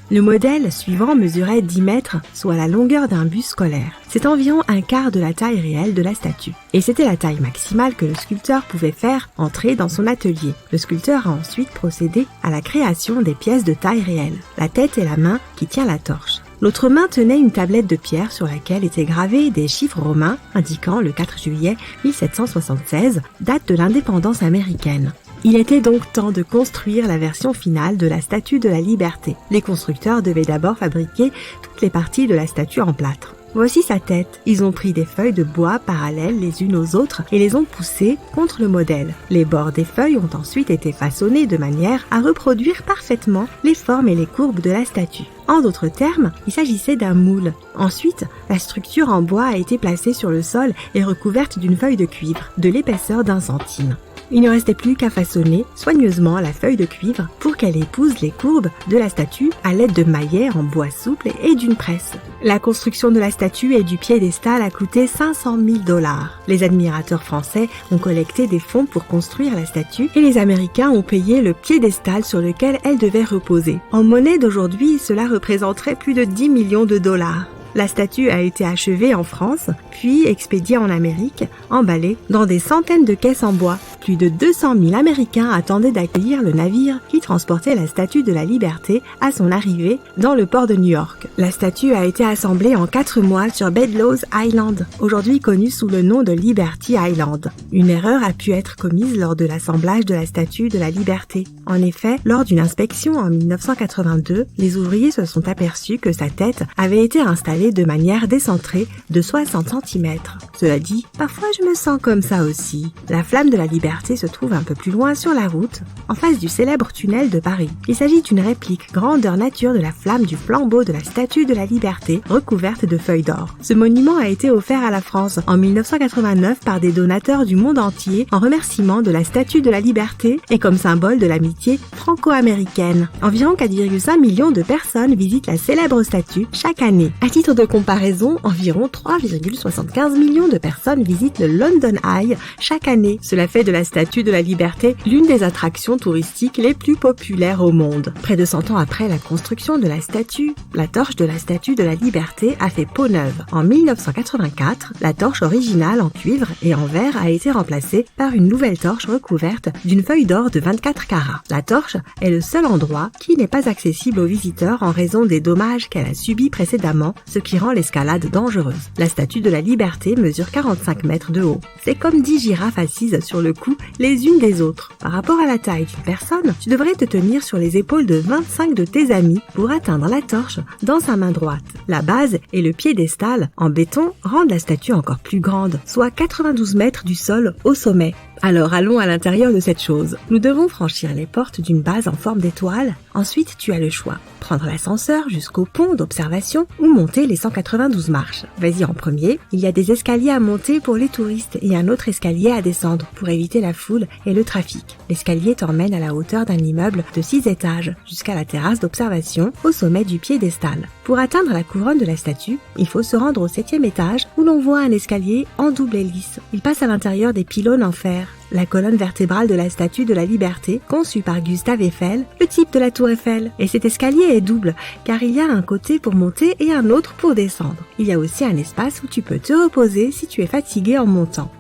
Le modèle suivant mesurait 10 mètres, soit la longueur d'un bus scolaire. C'est environ un quart de la taille réelle de la statue. Et c'était la taille maximale que le sculpteur pouvait faire entrer dans son atelier. Le sculpteur a ensuite procédé à la création des pièces de taille réelle, la tête et la main qui tient la torche. L'autre main tenait une tablette de pierre sur laquelle étaient gravés des chiffres romains indiquant le 4 juillet 1776, date de l'indépendance américaine. Il était donc temps de construire la version finale de la Statue de la Liberté. Les constructeurs devaient d'abord fabriquer toutes les parties de la statue en plâtre. Voici sa tête. Ils ont pris des feuilles de bois parallèles les unes aux autres et les ont poussées contre le modèle. Les bords des feuilles ont ensuite été façonnés de manière à reproduire parfaitement les formes et les courbes de la statue. En d'autres termes, il s'agissait d'un moule. Ensuite, la structure en bois a été placée sur le sol et recouverte d'une feuille de cuivre de l'épaisseur d'1 centime. Il ne restait plus qu'à façonner soigneusement la feuille de cuivre pour qu'elle épouse les courbes de la statue à l'aide de maillets en bois souple et d'une presse. La construction de la statue et du piédestal a coûté 500 000 $. Les admirateurs français ont collecté des fonds pour construire la statue et les Américains ont payé le piédestal sur lequel elle devait reposer. En monnaie d'aujourd'hui, cela représenterait plus de 10 millions de $. La statue a été achevée en France, puis expédiée en Amérique, emballée dans des centaines de caisses en bois. Plus de 200 000 Américains attendaient d'accueillir le navire qui transportait la Statue de la Liberté à son arrivée dans le port de New York. La statue a été assemblée en 4 mois sur Bedloes Island, aujourd'hui connu sous le nom de Liberty Island. Une erreur a pu être commise lors de l'assemblage de la Statue de la Liberté. En effet, lors d'une inspection en 1982, les ouvriers se sont aperçus que sa tête avait été installée de manière décentrée de 60 cm. Cela dit, parfois je me sens comme ça aussi. La flamme de la liberté Liberté se trouve un peu plus loin sur la route, en face du célèbre tunnel de Paris. Il s'agit d'une réplique grandeur nature de la flamme du flambeau de la Statue de la Liberté recouverte de feuilles d'or. Ce monument a été offert à la France en 1989 par des donateurs du monde entier en remerciement de la Statue de la Liberté et comme symbole de l'amitié franco-américaine. Environ 4,5 millions de personnes visitent la célèbre statue chaque année. À titre de comparaison, environ 3,75 millions de personnes visitent le London Eye chaque année. Cela fait de la Statue de la Liberté l'une des attractions touristiques les plus populaires au monde. Près de 100 ans après la construction de la statue, la torche de la Statue de la Liberté a fait peau neuve. En 1984, la torche originale en cuivre et en verre a été remplacée par une nouvelle torche recouverte d'une feuille d'or de 24 carats. La torche est le seul endroit qui n'est pas accessible aux visiteurs en raison des dommages qu'elle a subis précédemment, ce qui rend l'escalade dangereuse. La Statue de la Liberté mesure 45 mètres de haut. C'est comme 10 girafes assises sur le cou les unes des autres. Par rapport à la taille d'une personne, tu devrais te tenir sur les épaules de 25 de tes amis pour atteindre la torche dans sa main droite. La base et le piédestal en béton rendent la statue encore plus grande, soit 92 mètres du sol au sommet. Alors allons à l'intérieur de cette chose. Nous devons franchir les portes d'une base en forme d'étoile. Ensuite, tu as le choix. Prendre l'ascenseur jusqu'au pont d'observation ou monter les 192 marches. Vas-y en premier. Il y a des escaliers à monter pour les touristes et un autre escalier à descendre pour éviter la foule et le trafic. L'escalier t'emmène à la hauteur d'un immeuble de 6 étages jusqu'à la terrasse d'observation au sommet du piédestal. Pour atteindre la couronne de la statue, il faut se rendre au 7e étage où l'on voit un escalier en double hélice. Il passe à l'intérieur des pylônes en fer. La colonne vertébrale de la Statue de la Liberté, conçue par Gustave Eiffel, le type de la tour Eiffel. Et cet escalier est double, car il y a un côté pour monter et un autre pour descendre. Il y a aussi un espace où tu peux te reposer si tu es fatigué en montant.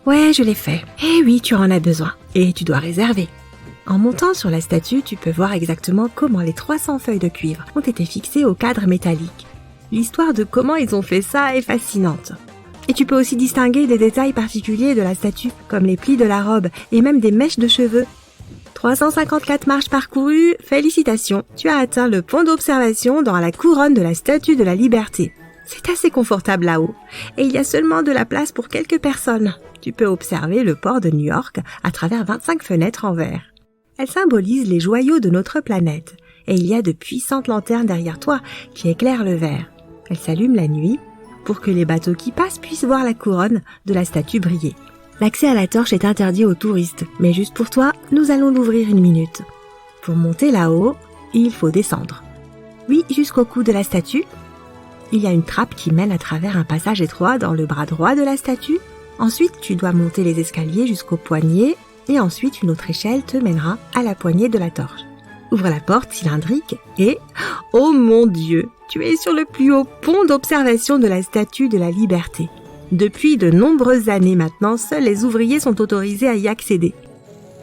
Ouais, je l'ai fait. Eh oui, tu en as besoin. Et tu dois réserver. En montant sur la statue, tu peux voir exactement comment les 300 feuilles de cuivre ont été fixées au cadre métallique. L'histoire de comment ils ont fait ça est fascinante. Et tu peux aussi distinguer des détails particuliers de la statue, comme les plis de la robe et même des mèches de cheveux. 354 marches parcourues, félicitations, tu as atteint le pont d'observation dans la couronne de la Statue de la Liberté. C'est assez confortable là-haut, et il y a seulement de la place pour quelques personnes. Tu peux observer le port de New York à travers 25 fenêtres en verre. Elles symbolisent les joyaux de notre planète, et il y a de puissantes lanternes derrière toi qui éclairent le verre. Elles s'allument la nuit, pour que les bateaux qui passent puissent voir la couronne de la statue briller. L'accès à la torche est interdit aux touristes, mais juste pour toi, nous allons l'ouvrir 1 minute. Pour monter là-haut, il faut descendre. Oui, jusqu'au cou de la statue. Il y a une trappe qui mène à travers un passage étroit dans le bras droit de la statue. Ensuite, tu dois monter les escaliers jusqu'au poignet, et ensuite une autre échelle te mènera à la poignée de la torche. Ouvre la porte cylindrique et... Oh mon Dieu! Tu es sur le plus haut pont d'observation de la Statue de la Liberté. Depuis de nombreuses années maintenant, seuls les ouvriers sont autorisés à y accéder.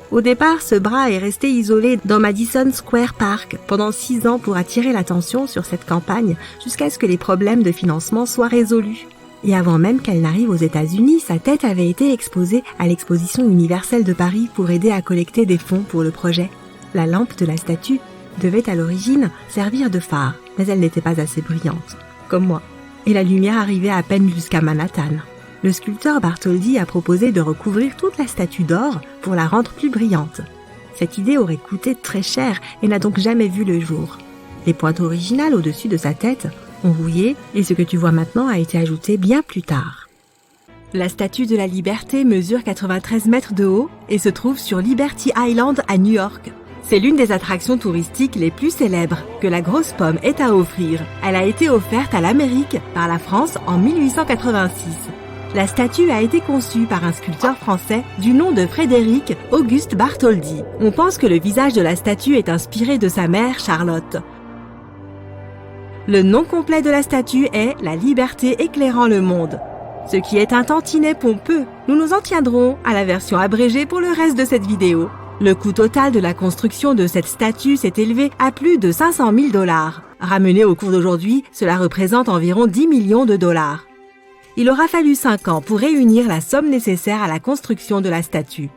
Au départ, ce bras est resté isolé dans Madison Square Park pendant 6 ans pour attirer l'attention sur cette campagne jusqu'à ce que les problèmes de financement soient résolus. Et avant même qu'elle n'arrive aux États-Unis, sa tête avait été exposée à l'exposition universelle de Paris pour aider à collecter des fonds pour le projet. La lampe de la statue devait à l'origine servir de phare, mais elle n'était pas assez brillante, comme moi, et la lumière arrivait à peine jusqu'à Manhattan. Le sculpteur Bartholdi a proposé de recouvrir toute la statue d'or pour la rendre plus brillante. Cette idée aurait coûté très cher et n'a donc jamais vu le jour. Les pointes originales au-dessus de sa tête ont rouillé et ce que tu vois maintenant a été ajouté bien plus tard. La Statue de la Liberté mesure 93 mètres de haut et se trouve sur Liberty Island à New York. C'est l'une des attractions touristiques les plus célèbres que la grosse pomme ait à offrir. Elle a été offerte à l'Amérique par la France en 1886. La statue a été conçue par un sculpteur français du nom de Frédéric Auguste Bartholdi. On pense que le visage de la statue est inspiré de sa mère Charlotte. Le nom complet de la statue est « La liberté éclairant le monde ». Ce qui est un tantinet pompeux. Nous nous en tiendrons à la version abrégée pour le reste de cette vidéo. Le coût total de la construction de cette statue s'est élevé à plus de 500 000 $. Ramené au cours d'aujourd'hui, cela représente environ 10 millions de $. Il aura fallu 5 ans pour réunir la somme nécessaire à la construction de la statue.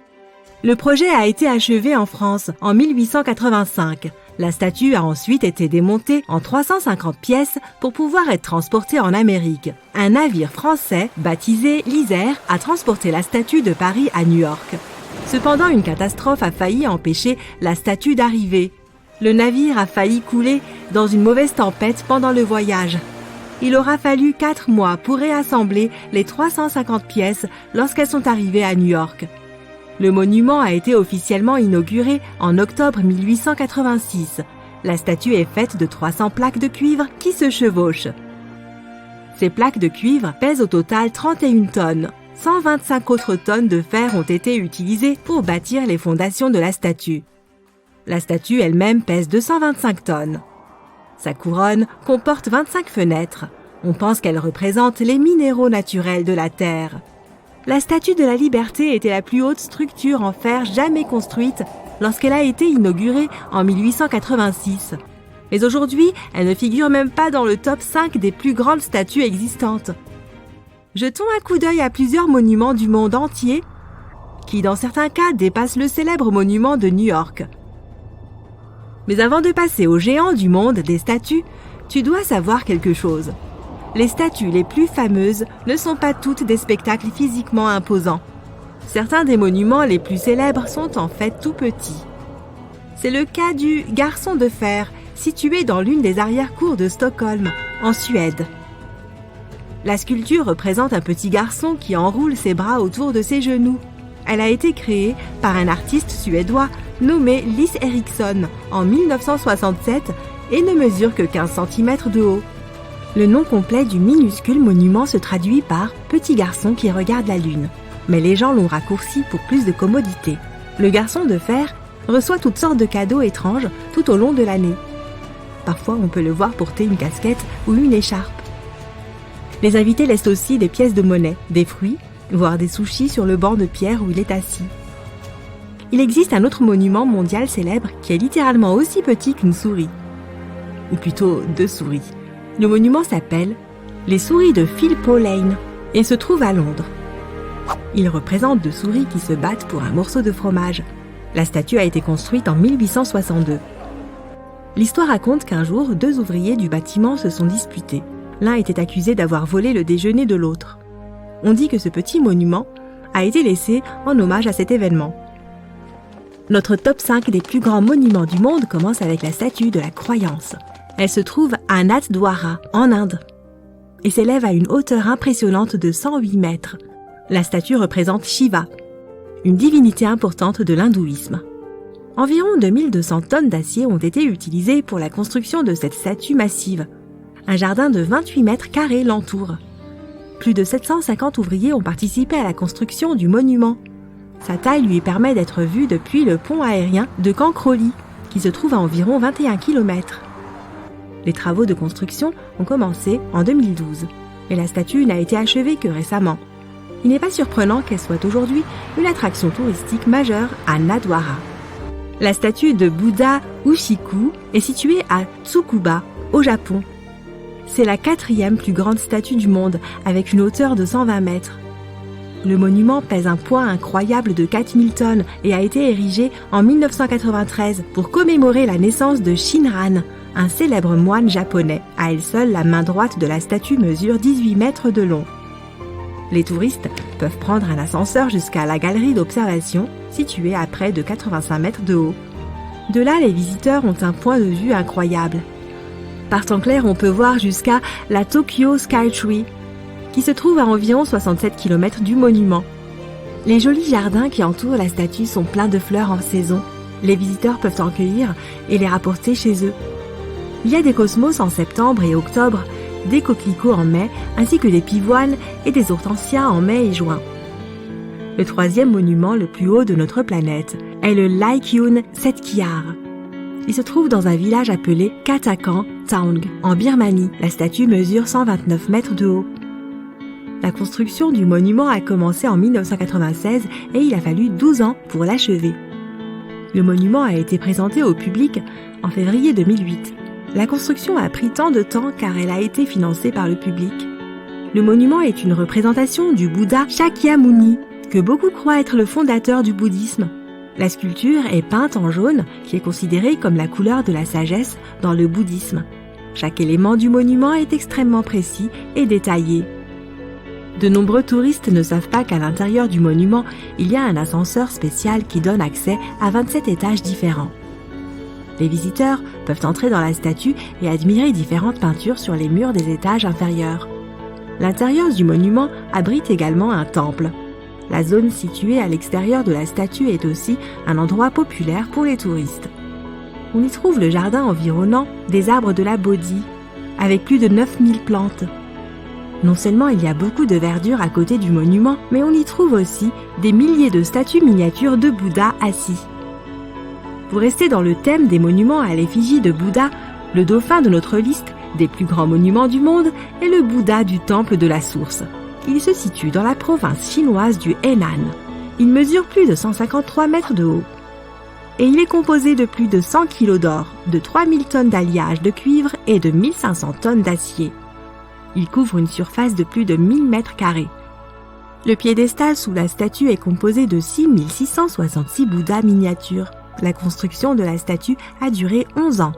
Le projet a été achevé en France en 1885. La statue a ensuite été démontée en 350 pièces pour pouvoir être transportée en Amérique. Un navire français, baptisé l'Isère, a transporté la statue de Paris à New York. Cependant, une catastrophe a failli empêcher la statue d'arriver. Le navire a failli couler dans une mauvaise tempête pendant le voyage. Il aura fallu 4 mois pour réassembler les 350 pièces lorsqu'elles sont arrivées à New York. Le monument a été officiellement inauguré en octobre 1886. La statue est faite de 300 plaques de cuivre qui se chevauchent. Ces plaques de cuivre pèsent au total 31 tonnes. 125 autres tonnes de fer ont été utilisées pour bâtir les fondations de la statue. La statue elle-même pèse 225 tonnes. Sa couronne comporte 25 fenêtres. On pense qu'elle représente les minéraux naturels de la Terre. La Statue de la Liberté était la plus haute structure en fer jamais construite lorsqu'elle a été inaugurée en 1886. Mais aujourd'hui, elle ne figure même pas dans le top 5 des plus grandes statues existantes. Jetons un coup d'œil à plusieurs monuments du monde entier qui, dans certains cas, dépassent le célèbre monument de New York. Mais avant de passer aux géants du monde des statues, tu dois savoir quelque chose. Les statues les plus fameuses ne sont pas toutes des spectacles physiquement imposants. Certains des monuments les plus célèbres sont en fait tout petits. C'est le cas du Garçon de fer, situé dans l'une des arrière-cours de Stockholm, en Suède. La sculpture représente un petit garçon qui enroule ses bras autour de ses genoux. Elle a été créée par un artiste suédois nommé Lis Eriksson en 1967 et ne mesure que 15 cm de haut. Le nom complet du minuscule monument se traduit par « petit garçon qui regarde la lune », mais les gens l'ont raccourci pour plus de commodité. Le garçon de fer reçoit toutes sortes de cadeaux étranges tout au long de l'année. Parfois, on peut le voir porter une casquette ou une écharpe. Les invités laissent aussi des pièces de monnaie, des fruits, voire des sushis sur le banc de pierre où il est assis. Il existe un autre monument mondial célèbre qui est littéralement aussi petit qu'une souris. Ou plutôt 2 souris. Le monument s'appelle « Les souris de Philpo Lane » et se trouve à Londres. Il représente 2 souris qui se battent pour un morceau de fromage. La statue a été construite en 1862. L'histoire raconte qu'un jour, 2 ouvriers du bâtiment se sont disputés. L'un était accusé d'avoir volé le déjeuner de l'autre. On dit que ce petit monument a été laissé en hommage à cet événement. Notre top 5 des plus grands monuments du monde commence avec la statue de la croyance. Elle se trouve à Nathdwara, en Inde, et s'élève à une hauteur impressionnante de 108 mètres. La statue représente Shiva, une divinité importante de l'hindouisme. Environ 2200 tonnes d'acier ont été utilisées pour la construction de cette statue massive. Un jardin de 28 mètres carrés l'entoure. Plus de 750 ouvriers ont participé à la construction du monument. Sa taille lui permet d'être vue depuis le pont aérien de Kankroli, qui se trouve à environ 21 km. Les travaux de construction ont commencé en 2012, mais la statue n'a été achevée que récemment. Il n'est pas surprenant qu'elle soit aujourd'hui une attraction touristique majeure à Nathdwara. La statue de Bouddha Ushiku est située à Tsukuba, au Japon. C'est la 4e plus grande statue du monde, avec une hauteur de 120 mètres. Le monument pèse un poids incroyable de 4000 tonnes et a été érigé en 1993 pour commémorer la naissance de Shinran, un célèbre moine japonais. À elle seule, la main droite de la statue mesure 18 mètres de long. Les touristes peuvent prendre un ascenseur jusqu'à la galerie d'observation, située à près de 85 mètres de haut. De là, les visiteurs ont un point de vue incroyable. Par temps clair, on peut voir jusqu'à la Tokyo Skytree, qui se trouve à environ 67 km du monument. Les jolis jardins qui entourent la statue sont pleins de fleurs en saison. Les visiteurs peuvent en cueillir et les rapporter chez eux. Il y a des cosmos en septembre et octobre, des coquelicots en mai, ainsi que des pivoines et des hortensias en mai et juin. Le 3e monument le plus haut de notre planète est le Laikyun Setkiyar. Il se trouve dans un village appelé Katakan Taung, en Birmanie. La statue mesure 129 mètres de haut. La construction du monument a commencé en 1996 et il a fallu 12 ans pour l'achever. Le monument a été présenté au public en février 2008. La construction a pris tant de temps car elle a été financée par le public. Le monument est une représentation du Bouddha Shakyamuni, que beaucoup croient être le fondateur du bouddhisme. La sculpture est peinte en jaune, qui est considérée comme la couleur de la sagesse dans le bouddhisme. Chaque élément du monument est extrêmement précis et détaillé. De nombreux touristes ne savent pas qu'à l'intérieur du monument, il y a un ascenseur spécial qui donne accès à 27 étages différents. Les visiteurs peuvent entrer dans la statue et admirer différentes peintures sur les murs des étages inférieurs. L'intérieur du monument abrite également un temple. La zone située à l'extérieur de la statue est aussi un endroit populaire pour les touristes. On y trouve le jardin environnant des arbres de la Bodhi, avec plus de 9000 plantes. Non seulement il y a beaucoup de verdure à côté du monument, mais on y trouve aussi des milliers de statues miniatures de Bouddha assis. Pour rester dans le thème des monuments à l'effigie de Bouddha, le dauphin de notre liste des plus grands monuments du monde est le Bouddha du temple de la source. Il se situe dans la province chinoise du Henan. Il mesure plus de 153 mètres de haut. Et il est composé de plus de 100 kg d'or, de 3000 tonnes d'alliage de cuivre et de 1500 tonnes d'acier. Il couvre une surface de plus de 1000 mètres carrés. Le piédestal sous la statue est composé de 6666 Bouddhas miniatures. La construction de la statue a duré 11 ans.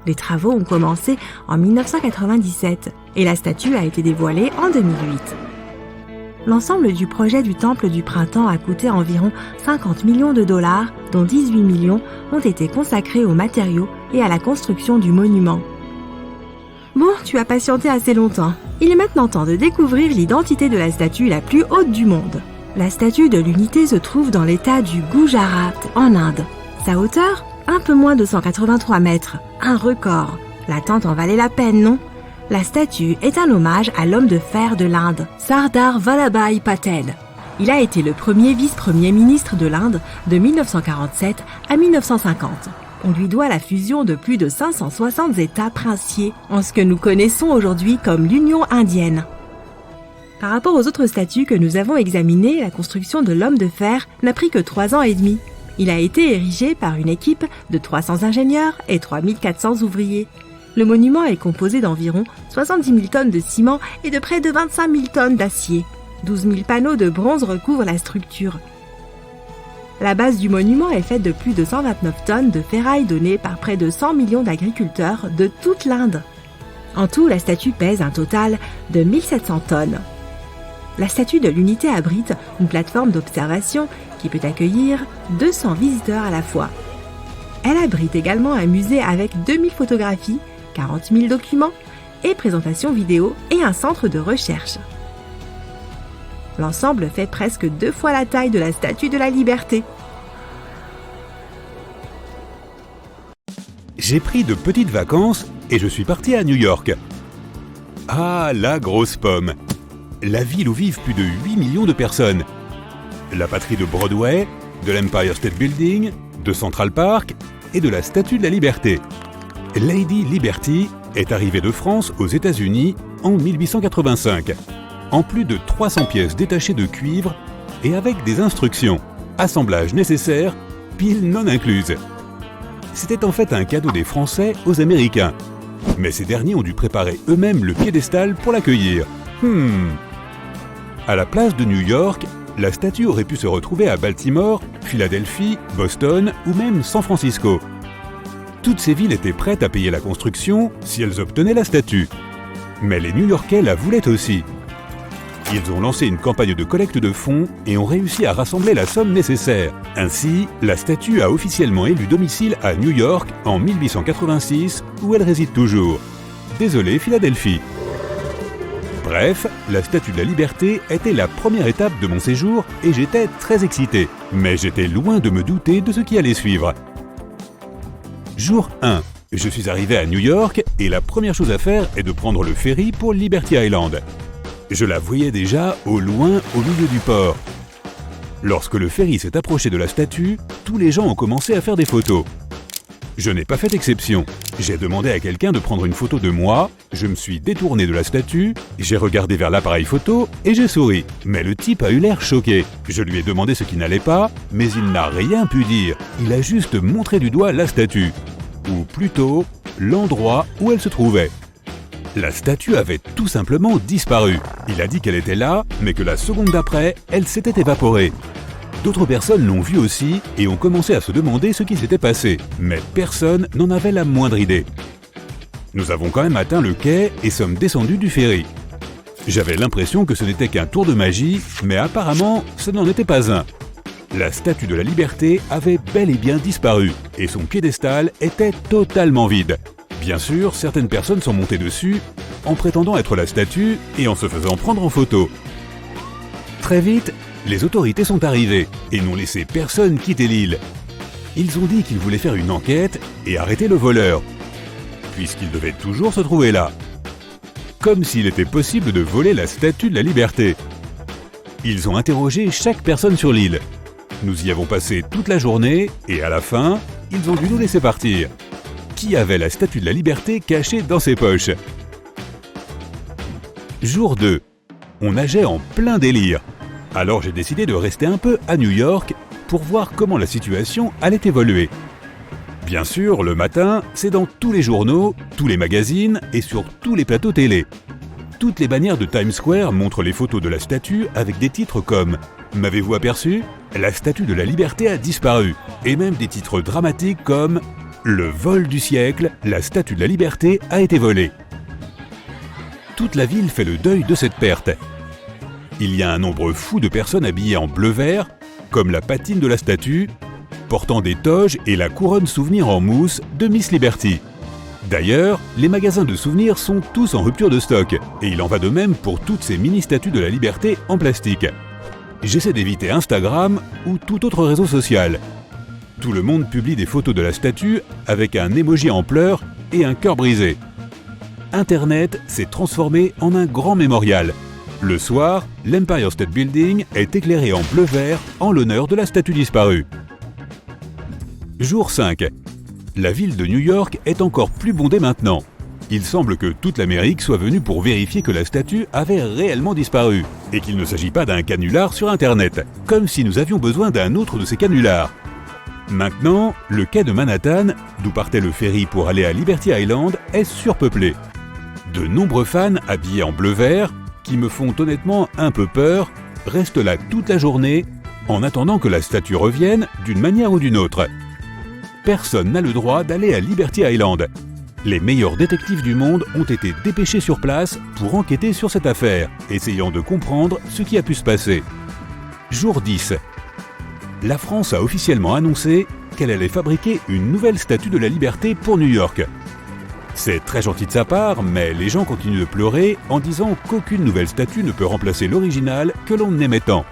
Les travaux ont commencé en 1997 et la statue a été dévoilée en 2008. L'ensemble du projet du Temple du Printemps a coûté environ 50 millions de dollars, dont 18 millions ont été consacrés aux matériaux et à la construction du monument. Bon, tu as patienté assez longtemps. Il est maintenant temps de découvrir l'identité de la statue la plus haute du monde. La statue de l'unité se trouve dans l'état du Gujarat, en Inde. Sa hauteur, un peu moins de 183 mètres, un record. L'attente en valait la peine, non ? La statue est un hommage à l'homme de fer de l'Inde, Sardar Vallabhbhai Patel. Il a été le premier vice-premier ministre de l'Inde de 1947 à 1950. On lui doit la fusion de plus de 560 États princiers en ce que nous connaissons aujourd'hui comme l'Union indienne. Par rapport aux autres statues que nous avons examinées, la construction de l'homme de fer n'a pris que 3 ans et demi. Il a été érigé par une équipe de 300 ingénieurs et 3400 ouvriers. Le monument est composé d'environ 70 000 tonnes de ciment et de près de 25 000 tonnes d'acier. 12 000 panneaux de bronze recouvrent la structure. La base du monument est faite de plus de 129 tonnes de ferraille données par près de 100 millions d'agriculteurs de toute l'Inde. En tout, la statue pèse un total de 1700 tonnes. La statue de l'unité abrite une plateforme d'observation qui peut accueillir 200 visiteurs à la fois. Elle abrite également un musée avec 2000 photographies, 40 000 documents et présentations vidéo et un centre de recherche. L'ensemble fait presque 2 fois la taille de la Statue de la Liberté. J'ai pris de petites vacances et je suis parti à New York. Ah, la grosse pomme! La ville où vivent plus de 8 millions de personnes. La patrie de Broadway, de l'Empire State Building, de Central Park et de la Statue de la Liberté. Lady Liberty est arrivée de France aux États-Unis en 1885, en plus de 300 pièces détachées de cuivre et avec des instructions, assemblage nécessaire, piles non incluses. C'était en fait un cadeau des Français aux Américains, mais ces derniers ont dû préparer eux-mêmes le piédestal pour l'accueillir. À la place de New York, la statue aurait pu se retrouver à Baltimore, Philadelphie, Boston ou même San Francisco. Toutes ces villes étaient prêtes à payer la construction si elles obtenaient la statue. Mais les New-Yorkais la voulaient aussi. Ils ont lancé une campagne de collecte de fonds et ont réussi à rassembler la somme nécessaire. Ainsi, la statue a officiellement élu domicile à New York en 1886, où elle réside toujours. Désolé, Philadelphie. Bref, la Statue de la Liberté était la première étape de mon séjour et j'étais très excité. Mais j'étais loin de me douter de ce qui allait suivre. Jour 1. Je suis arrivé à New York et la première chose à faire est de prendre le ferry pour Liberty Island. Je la voyais déjà au loin au milieu du port. Lorsque le ferry s'est approché de la statue, tous les gens ont commencé à faire des photos. Je n'ai pas fait exception. J'ai demandé à quelqu'un de prendre une photo de moi, je me suis détourné de la statue, j'ai regardé vers l'appareil photo et j'ai souri. Mais le type a eu l'air choqué. Je lui ai demandé ce qui n'allait pas, mais il n'a rien pu dire. Il a juste montré du doigt la statue. Ou plutôt, l'endroit où elle se trouvait. La statue avait tout simplement disparu. Il a dit qu'elle était là, mais que la seconde d'après, elle s'était évaporée. D'autres personnes l'ont vue aussi et ont commencé à se demander ce qui s'était passé, mais personne n'en avait la moindre idée. Nous avons quand même atteint le quai et sommes descendus du ferry. J'avais l'impression que ce n'était qu'un tour de magie, mais apparemment, ce n'en était pas un. La Statue de la Liberté avait bel et bien disparu, et son piédestal était totalement vide. Bien sûr, certaines personnes sont montées dessus, en prétendant être la statue et en se faisant prendre en photo. Très vite, les autorités sont arrivées et n'ont laissé personne quitter l'île. Ils ont dit qu'ils voulaient faire une enquête et arrêter le voleur, puisqu'il devait toujours se trouver là. Comme s'il était possible de voler la Statue de la Liberté. Ils ont interrogé chaque personne sur l'île. Nous y avons passé toute la journée et à la fin, ils ont dû nous laisser partir. Qui avait la Statue de la Liberté cachée dans ses poches? Jour 2. On nageait en plein délire. Alors j'ai décidé de rester un peu à New York pour voir comment la situation allait évoluer. Bien sûr, le matin, c'est dans tous les journaux, tous les magazines et sur tous les plateaux télé. Toutes les bannières de Times Square montrent les photos de la statue avec des titres comme « M'avez-vous aperçu ? La Statue de la Liberté a disparu » et même des titres dramatiques comme « Le vol du siècle, la Statue de la Liberté a été volée ». Toute la ville fait le deuil de cette perte. Il y a un nombre fou de personnes habillées en bleu-vert, comme la patine de la statue, portant des toges et la couronne souvenir en mousse de Miss Liberty. D'ailleurs, les magasins de souvenirs sont tous en rupture de stock, et il en va de même pour toutes ces mini-statues de la Liberté en plastique. J'essaie d'éviter Instagram ou tout autre réseau social. Tout le monde publie des photos de la statue avec un emoji en pleurs et un cœur brisé. Internet s'est transformé en un grand mémorial. Le soir, l'Empire State Building est éclairé en bleu-vert en l'honneur de la statue disparue. Jour 5. La ville de New York est encore plus bondée maintenant. Il semble que toute l'Amérique soit venue pour vérifier que la statue avait réellement disparu et qu'il ne s'agit pas d'un canular sur Internet, comme si nous avions besoin d'un autre de ces canulars. Maintenant, le quai de Manhattan, d'où partait le ferry pour aller à Liberty Island, est surpeuplé. De nombreux fans habillés en bleu-vert, qui me font honnêtement un peu peur, restent là toute la journée en attendant que la statue revienne d'une manière ou d'une autre. Personne n'a le droit d'aller à Liberty Island. Les meilleurs détectives du monde ont été dépêchés sur place pour enquêter sur cette affaire, essayant de comprendre ce qui a pu se passer. Jour 10. La France a officiellement annoncé qu'elle allait fabriquer une nouvelle statue de la Liberté pour New York. C'est très gentil de sa part, mais les gens continuent de pleurer en disant qu'aucune nouvelle statue ne peut remplacer l'original que l'on aimait tant.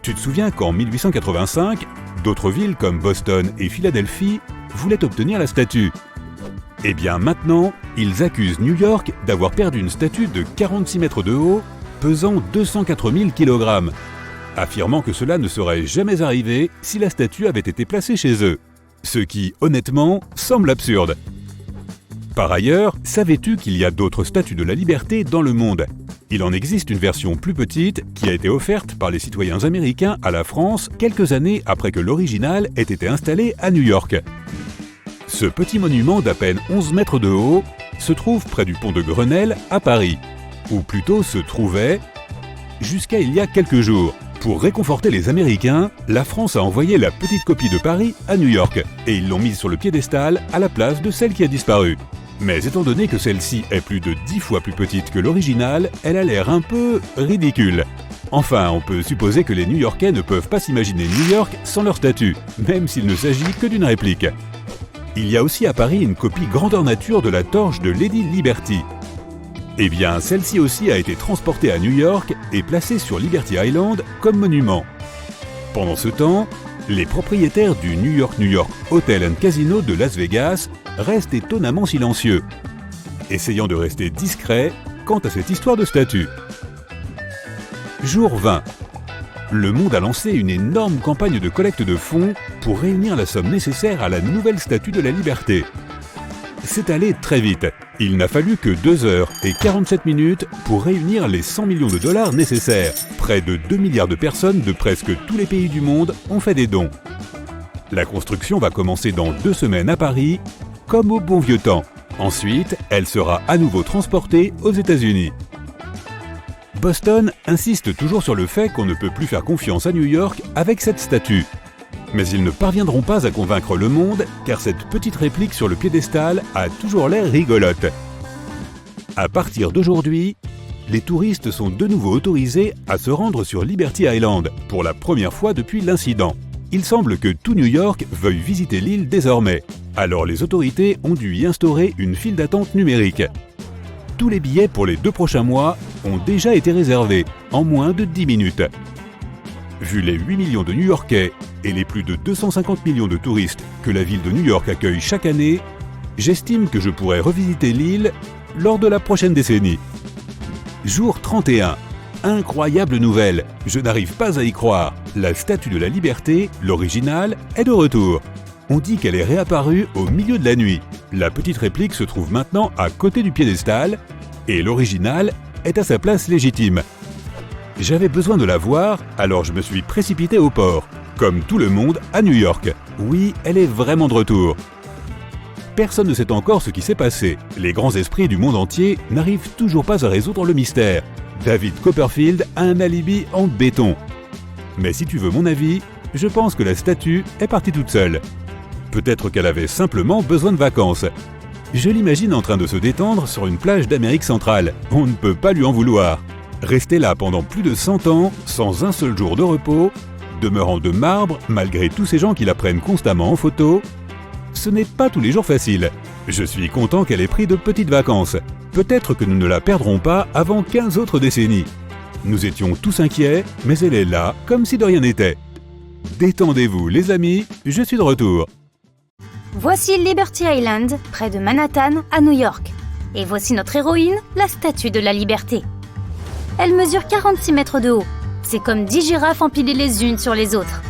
Tu te souviens qu'en 1885, d'autres villes comme Boston et Philadelphie voulaient obtenir la statue. Eh bien maintenant, ils accusent New York d'avoir perdu une statue de 46 mètres de haut, pesant 204 000 kg, affirmant que cela ne serait jamais arrivé si la statue avait été placée chez eux. Ce qui, honnêtement, semble absurde. Par ailleurs, savais-tu qu'il y a d'autres statues de la Liberté dans le monde? Il en existe une version plus petite qui a été offerte par les citoyens américains à la France quelques années après que l'original ait été installé à New York. Ce petit monument d'à peine 11 mètres de haut se trouve près du pont de Grenelle à Paris, ou plutôt se trouvait jusqu'à il y a quelques jours. Pour réconforter les Américains, la France a envoyé la petite copie de Paris à New York et ils l'ont mise sur le piédestal à la place de celle qui a disparu. Mais étant donné que celle-ci est plus de 10 fois plus petite que l'original, elle a l'air un peu ridicule. Enfin, on peut supposer que les New-Yorkais ne peuvent pas s'imaginer New York sans leur statue, même s'il ne s'agit que d'une réplique. Il y a aussi à Paris une copie grandeur nature de la torche de Lady Liberty. Eh bien, celle-ci aussi a été transportée à New York et placée sur Liberty Island comme monument. Pendant ce temps, les propriétaires du New York Hotel and Casino de Las Vegas restent étonnamment silencieux, essayant de rester discrets quant à cette histoire de statue. Jour 20. Le monde a lancé une énorme campagne de collecte de fonds pour réunir la somme nécessaire à la nouvelle statue de la Liberté. C'est allé très vite. Il n'a fallu que 2 heures et 47 minutes pour réunir les 100 millions de dollars nécessaires. Près de 2 milliards de personnes de presque tous les pays du monde ont fait des dons. La construction va commencer dans 2 semaines à Paris, comme au bon vieux temps. Ensuite, elle sera à nouveau transportée aux États-Unis. Boston insiste toujours sur le fait qu'on ne peut plus faire confiance à New York avec cette statue. Mais ils ne parviendront pas à convaincre le monde car cette petite réplique sur le piédestal a toujours l'air rigolote. À partir d'aujourd'hui, les touristes sont de nouveau autorisés à se rendre sur Liberty Island pour la première fois depuis l'incident. Il semble que tout New York veuille visiter l'île désormais. Alors les autorités ont dû y instaurer une file d'attente numérique. Tous les billets pour les 2 prochains mois ont déjà été réservés en moins de 10 minutes. Vu les 8 millions de New-Yorkais et les plus de 250 millions de touristes que la ville de New York accueille chaque année, j'estime que je pourrais revisiter l'île lors de la prochaine décennie. Jour 31. Incroyable nouvelle, je n'arrive pas à y croire. La Statue de la Liberté, l'original, est de retour. On dit qu'elle est réapparue au milieu de la nuit. La petite réplique se trouve maintenant à côté du piédestal et l'original est à sa place légitime. J'avais besoin de la voir, alors je me suis précipité au port, comme tout le monde à New York. Oui, elle est vraiment de retour. Personne ne sait encore ce qui s'est passé. Les grands esprits du monde entier n'arrivent toujours pas à résoudre le mystère. David Copperfield a un alibi en béton. Mais si tu veux mon avis, je pense que la statue est partie toute seule. Peut-être qu'elle avait simplement besoin de vacances. Je l'imagine en train de se détendre sur une plage d'Amérique centrale. On ne peut pas lui en vouloir. Rester là pendant plus de 100 ans, sans un seul jour de repos, demeurant de marbre malgré tous ces gens qui la prennent constamment en photo, ce n'est pas tous les jours facile. Je suis content qu'elle ait pris de petites vacances. Peut-être que nous ne la perdrons pas avant 15 autres décennies. Nous étions tous inquiets, mais elle est là, comme si de rien n'était. Détendez-vous les amis, je suis de retour. Voici Liberty Island, près de Manhattan, à New York. Et voici notre héroïne, la Statue de la Liberté. Elle mesure 46 mètres de haut. C'est comme 10 girafes empilées les unes sur les autres.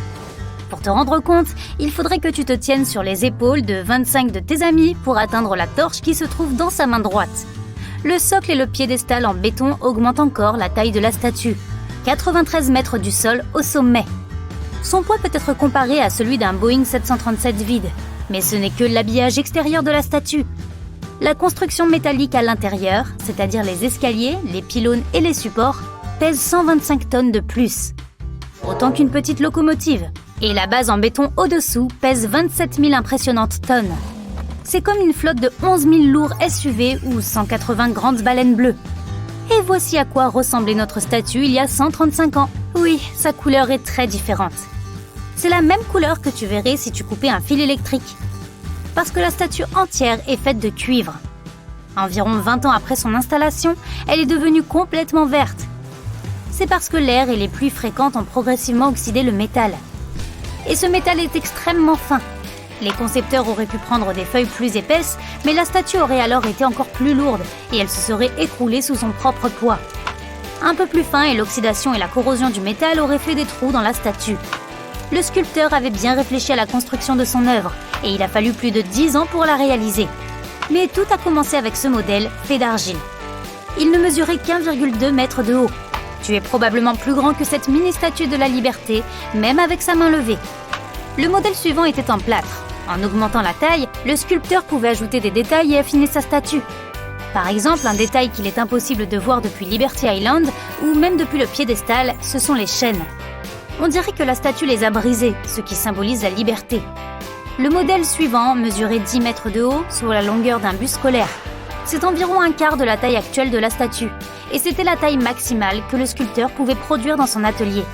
Pour te rendre compte, il faudrait que tu te tiennes sur les épaules de 25 de tes amis pour atteindre la torche qui se trouve dans sa main droite. Le socle et le piédestal en béton augmentent encore la taille de la statue. 93 mètres du sol au sommet. Son poids peut être comparé à celui d'un Boeing 737 vide, mais ce n'est que l'habillage extérieur de la statue. La construction métallique à l'intérieur, c'est-à-dire les escaliers, les pylônes et les supports, pèse 125 tonnes de plus. Autant qu'une petite locomotive. Et la base en béton au-dessous pèse 27 000 impressionnantes tonnes. C'est comme une flotte de 11 000 lourds SUV ou 180 grandes baleines bleues. Et voici à quoi ressemblait notre statue il y a 135 ans. Oui, sa couleur est très différente. C'est la même couleur que tu verrais si tu coupais un fil électrique. Parce que la statue entière est faite de cuivre. Environ 20 ans après son installation, elle est devenue complètement verte. C'est parce que l'air et les pluies fréquentes ont progressivement oxydé le métal. Et ce métal est extrêmement fin. Les concepteurs auraient pu prendre des feuilles plus épaisses, mais la statue aurait alors été encore plus lourde et elle se serait écroulée sous son propre poids. Un peu plus fin et l'oxydation et la corrosion du métal auraient fait des trous dans la statue. Le sculpteur avait bien réfléchi à la construction de son œuvre et il a fallu plus de 10 ans pour la réaliser. Mais tout a commencé avec ce modèle fait d'argile. Il ne mesurait qu'1,2 mètre de haut. Tu es probablement plus grand que cette mini-statue de la Liberté, même avec sa main levée. Le modèle suivant était en plâtre. En augmentant la taille, le sculpteur pouvait ajouter des détails et affiner sa statue. Par exemple, un détail qu'il est impossible de voir depuis Liberty Island ou même depuis le piédestal, ce sont les chaînes. On dirait que la statue les a brisées, ce qui symbolise la liberté. Le modèle suivant mesurait 10 mètres de haut, soit la longueur d'un bus scolaire. C'est environ un quart de la taille actuelle de la statue, et c'était la taille maximale que le sculpteur pouvait produire dans son atelier.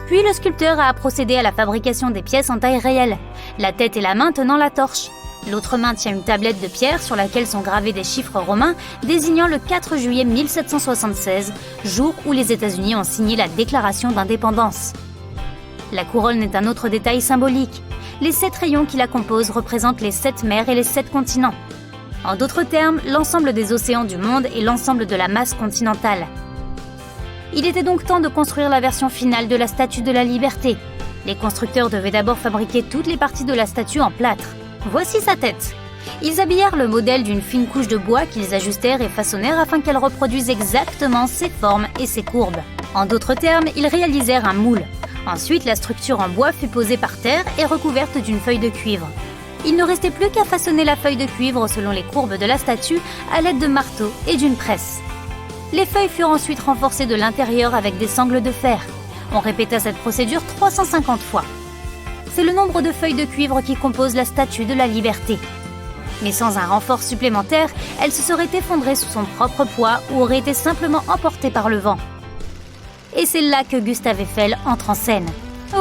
Puis le sculpteur a procédé à la fabrication des pièces en taille réelle, la tête et la main tenant la torche. L'autre main tient une tablette de pierre sur laquelle sont gravés des chiffres romains désignant le 4 juillet 1776, jour où les États-Unis ont signé la déclaration d'indépendance. La couronne est un autre détail symbolique. Les 7 rayons qui la composent représentent les 7 mers et les 7 continents. En d'autres termes, l'ensemble des océans du monde et l'ensemble de la masse continentale. Il était donc temps de construire la version finale de la Statue de la Liberté. Les constructeurs devaient d'abord fabriquer toutes les parties de la statue en plâtre. Voici sa tête. Ils habillèrent le modèle d'une fine couche de bois qu'ils ajustèrent et façonnèrent afin qu'elle reproduise exactement ses formes et ses courbes. En d'autres termes, ils réalisèrent un moule. Ensuite, la structure en bois fut posée par terre et recouverte d'une feuille de cuivre. Il ne restait plus qu'à façonner la feuille de cuivre selon les courbes de la statue à l'aide de marteaux et d'une presse. Les feuilles furent ensuite renforcées de l'intérieur avec des sangles de fer. On répéta cette procédure 350 fois. C'est le nombre de feuilles de cuivre qui compose la Statue de la Liberté. Mais sans un renfort supplémentaire, elle se serait effondrée sous son propre poids ou aurait été simplement emportée par le vent. Et c'est là que Gustave Eiffel entre en scène.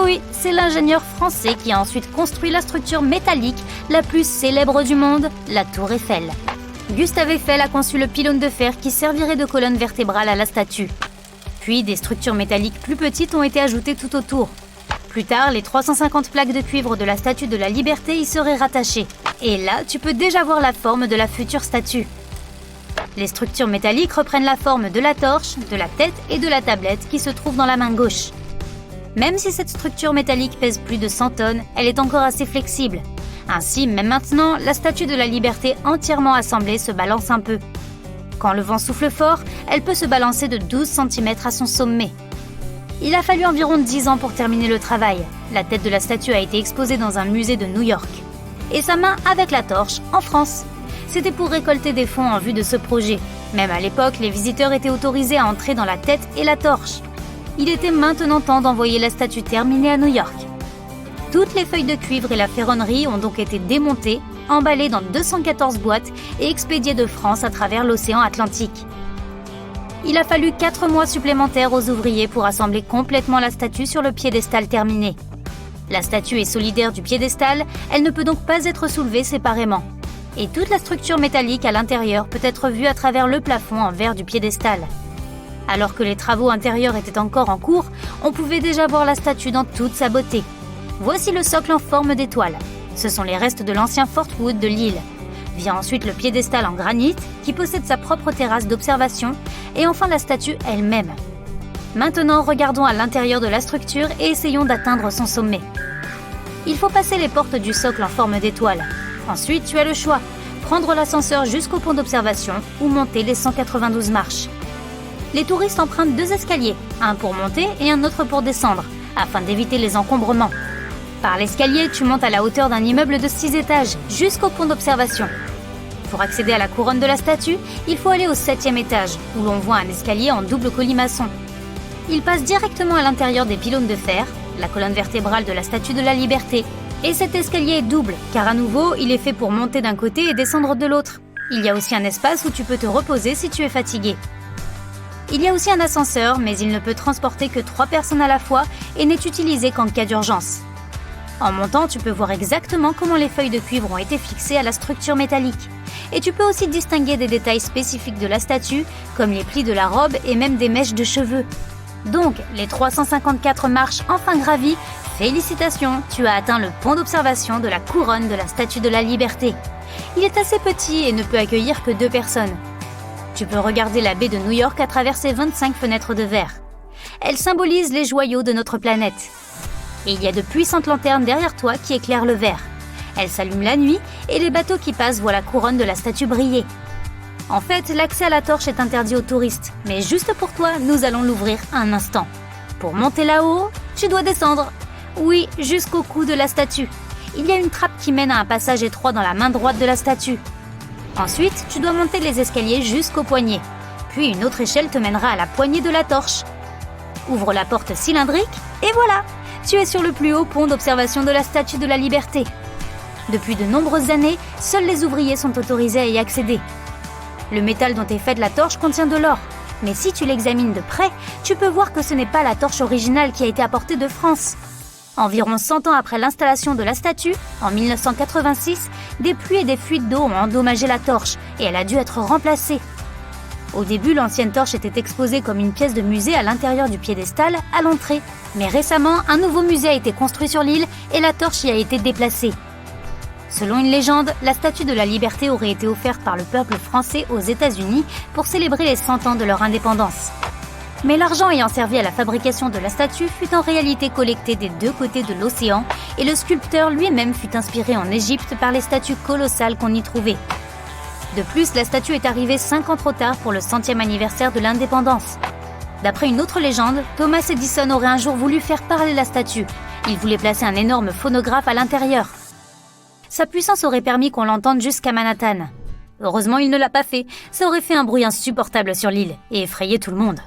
Oui, c'est l'ingénieur français qui a ensuite construit la structure métallique la plus célèbre du monde, la Tour Eiffel. Gustave Eiffel a conçu le pylône de fer qui servirait de colonne vertébrale à la statue. Puis des structures métalliques plus petites ont été ajoutées tout autour. Plus tard, les 350 plaques de cuivre de la Statue de la Liberté y seraient rattachées. Et là, tu peux déjà voir la forme de la future statue. Les structures métalliques reprennent la forme de la torche, de la tête et de la tablette qui se trouve dans la main gauche. Même si cette structure métallique pèse plus de 100 tonnes, elle est encore assez flexible. Ainsi, même maintenant, la Statue de la Liberté entièrement assemblée se balance un peu. Quand le vent souffle fort, elle peut se balancer de 12 cm à son sommet. Il a fallu environ 10 ans pour terminer le travail. La tête de la statue a été exposée dans un musée de New York. Et sa main avec la torche en France. C'était pour récolter des fonds en vue de ce projet. Même à l'époque, les visiteurs étaient autorisés à entrer dans la tête et la torche. Il était maintenant temps d'envoyer la statue terminée à New York. Toutes les feuilles de cuivre et la ferronnerie ont donc été démontées, emballées dans 214 boîtes et expédiées de France à travers l'océan Atlantique. Il a fallu 4 mois supplémentaires aux ouvriers pour assembler complètement la statue sur le piédestal terminé. La statue est solidaire du piédestal, elle ne peut donc pas être soulevée séparément. Et toute la structure métallique à l'intérieur peut être vue à travers le plafond en verre du piédestal. Alors que les travaux intérieurs étaient encore en cours, on pouvait déjà voir la statue dans toute sa beauté. Voici le socle en forme d'étoile. Ce sont les restes de l'ancien Fort Wood de Lille. Vient ensuite le piédestal en granit, qui possède sa propre terrasse d'observation, et enfin la statue elle-même. Maintenant, regardons à l'intérieur de la structure et essayons d'atteindre son sommet. Il faut passer les portes du socle en forme d'étoile. Ensuite, tu as le choix, prendre l'ascenseur jusqu'au pont d'observation ou monter les 192 marches. Les touristes empruntent 2 escaliers, un pour monter et un autre pour descendre, afin d'éviter les encombrements. Par l'escalier, tu montes à la hauteur d'un immeuble de 6 étages, jusqu'au pont d'observation. Pour accéder à la couronne de la statue, il faut aller au 7e étage, où l'on voit un escalier en double colimaçon. Il passe directement à l'intérieur des pylônes de fer, la colonne vertébrale de la Statue de la Liberté. Et cet escalier est double, car à nouveau, il est fait pour monter d'un côté et descendre de l'autre. Il y a aussi un espace où tu peux te reposer si tu es fatigué. Il y a aussi un ascenseur, mais il ne peut transporter que 3 personnes à la fois et n'est utilisé qu'en cas d'urgence. En montant, tu peux voir exactement comment les feuilles de cuivre ont été fixées à la structure métallique. Et tu peux aussi distinguer des détails spécifiques de la statue, comme les plis de la robe et même des mèches de cheveux. Donc, les 354 marches enfin gravies, félicitations, tu as atteint le pont d'observation de la couronne de la Statue de la Liberté. Il est assez petit et ne peut accueillir que 2 personnes. Tu peux regarder la baie de New York à travers ses 25 fenêtres de verre. Elles symbolisent les joyaux de notre planète. Et il y a de puissantes lanternes derrière toi qui éclairent le verre. Elles s'allument la nuit et les bateaux qui passent voient la couronne de la statue briller. En fait, l'accès à la torche est interdit aux touristes, mais juste pour toi, nous allons l'ouvrir un instant. Pour monter là-haut, tu dois descendre. Oui, jusqu'au cou de la statue. Il y a une trappe qui mène à un passage étroit dans la main droite de la statue. Ensuite, tu dois monter les escaliers jusqu'au poignet. Puis une autre échelle te mènera à la poignée de la torche. Ouvre la porte cylindrique et voilà, tu es sur le plus haut pont d'observation de la Statue de la Liberté. Depuis de nombreuses années, seuls les ouvriers sont autorisés à y accéder. Le métal dont est faite la torche contient de l'or. Mais si tu l'examines de près, tu peux voir que ce n'est pas la torche originale qui a été apportée de France. Environ 100 ans après l'installation de la statue, en 1986, des pluies et des fuites d'eau ont endommagé la torche et elle a dû être remplacée. Au début, l'ancienne torche était exposée comme une pièce de musée à l'intérieur du piédestal, à l'entrée. Mais récemment, un nouveau musée a été construit sur l'île et la torche y a été déplacée. Selon une légende, la Statue de la Liberté aurait été offerte par le peuple français aux États-Unis pour célébrer les 100 ans de leur indépendance. Mais l'argent ayant servi à la fabrication de la statue fut en réalité collecté des 2 côtés de l'océan et le sculpteur lui-même fut inspiré en Égypte par les statues colossales qu'on y trouvait. De plus, la statue est arrivée 5 ans trop tard pour le 100e anniversaire de l'indépendance. D'après une autre légende, Thomas Edison aurait un jour voulu faire parler la statue. Il voulait placer un énorme phonographe à l'intérieur. Sa puissance aurait permis qu'on l'entende jusqu'à Manhattan. Heureusement, il ne l'a pas fait. Ça aurait fait un bruit insupportable sur l'île et effrayé tout le monde.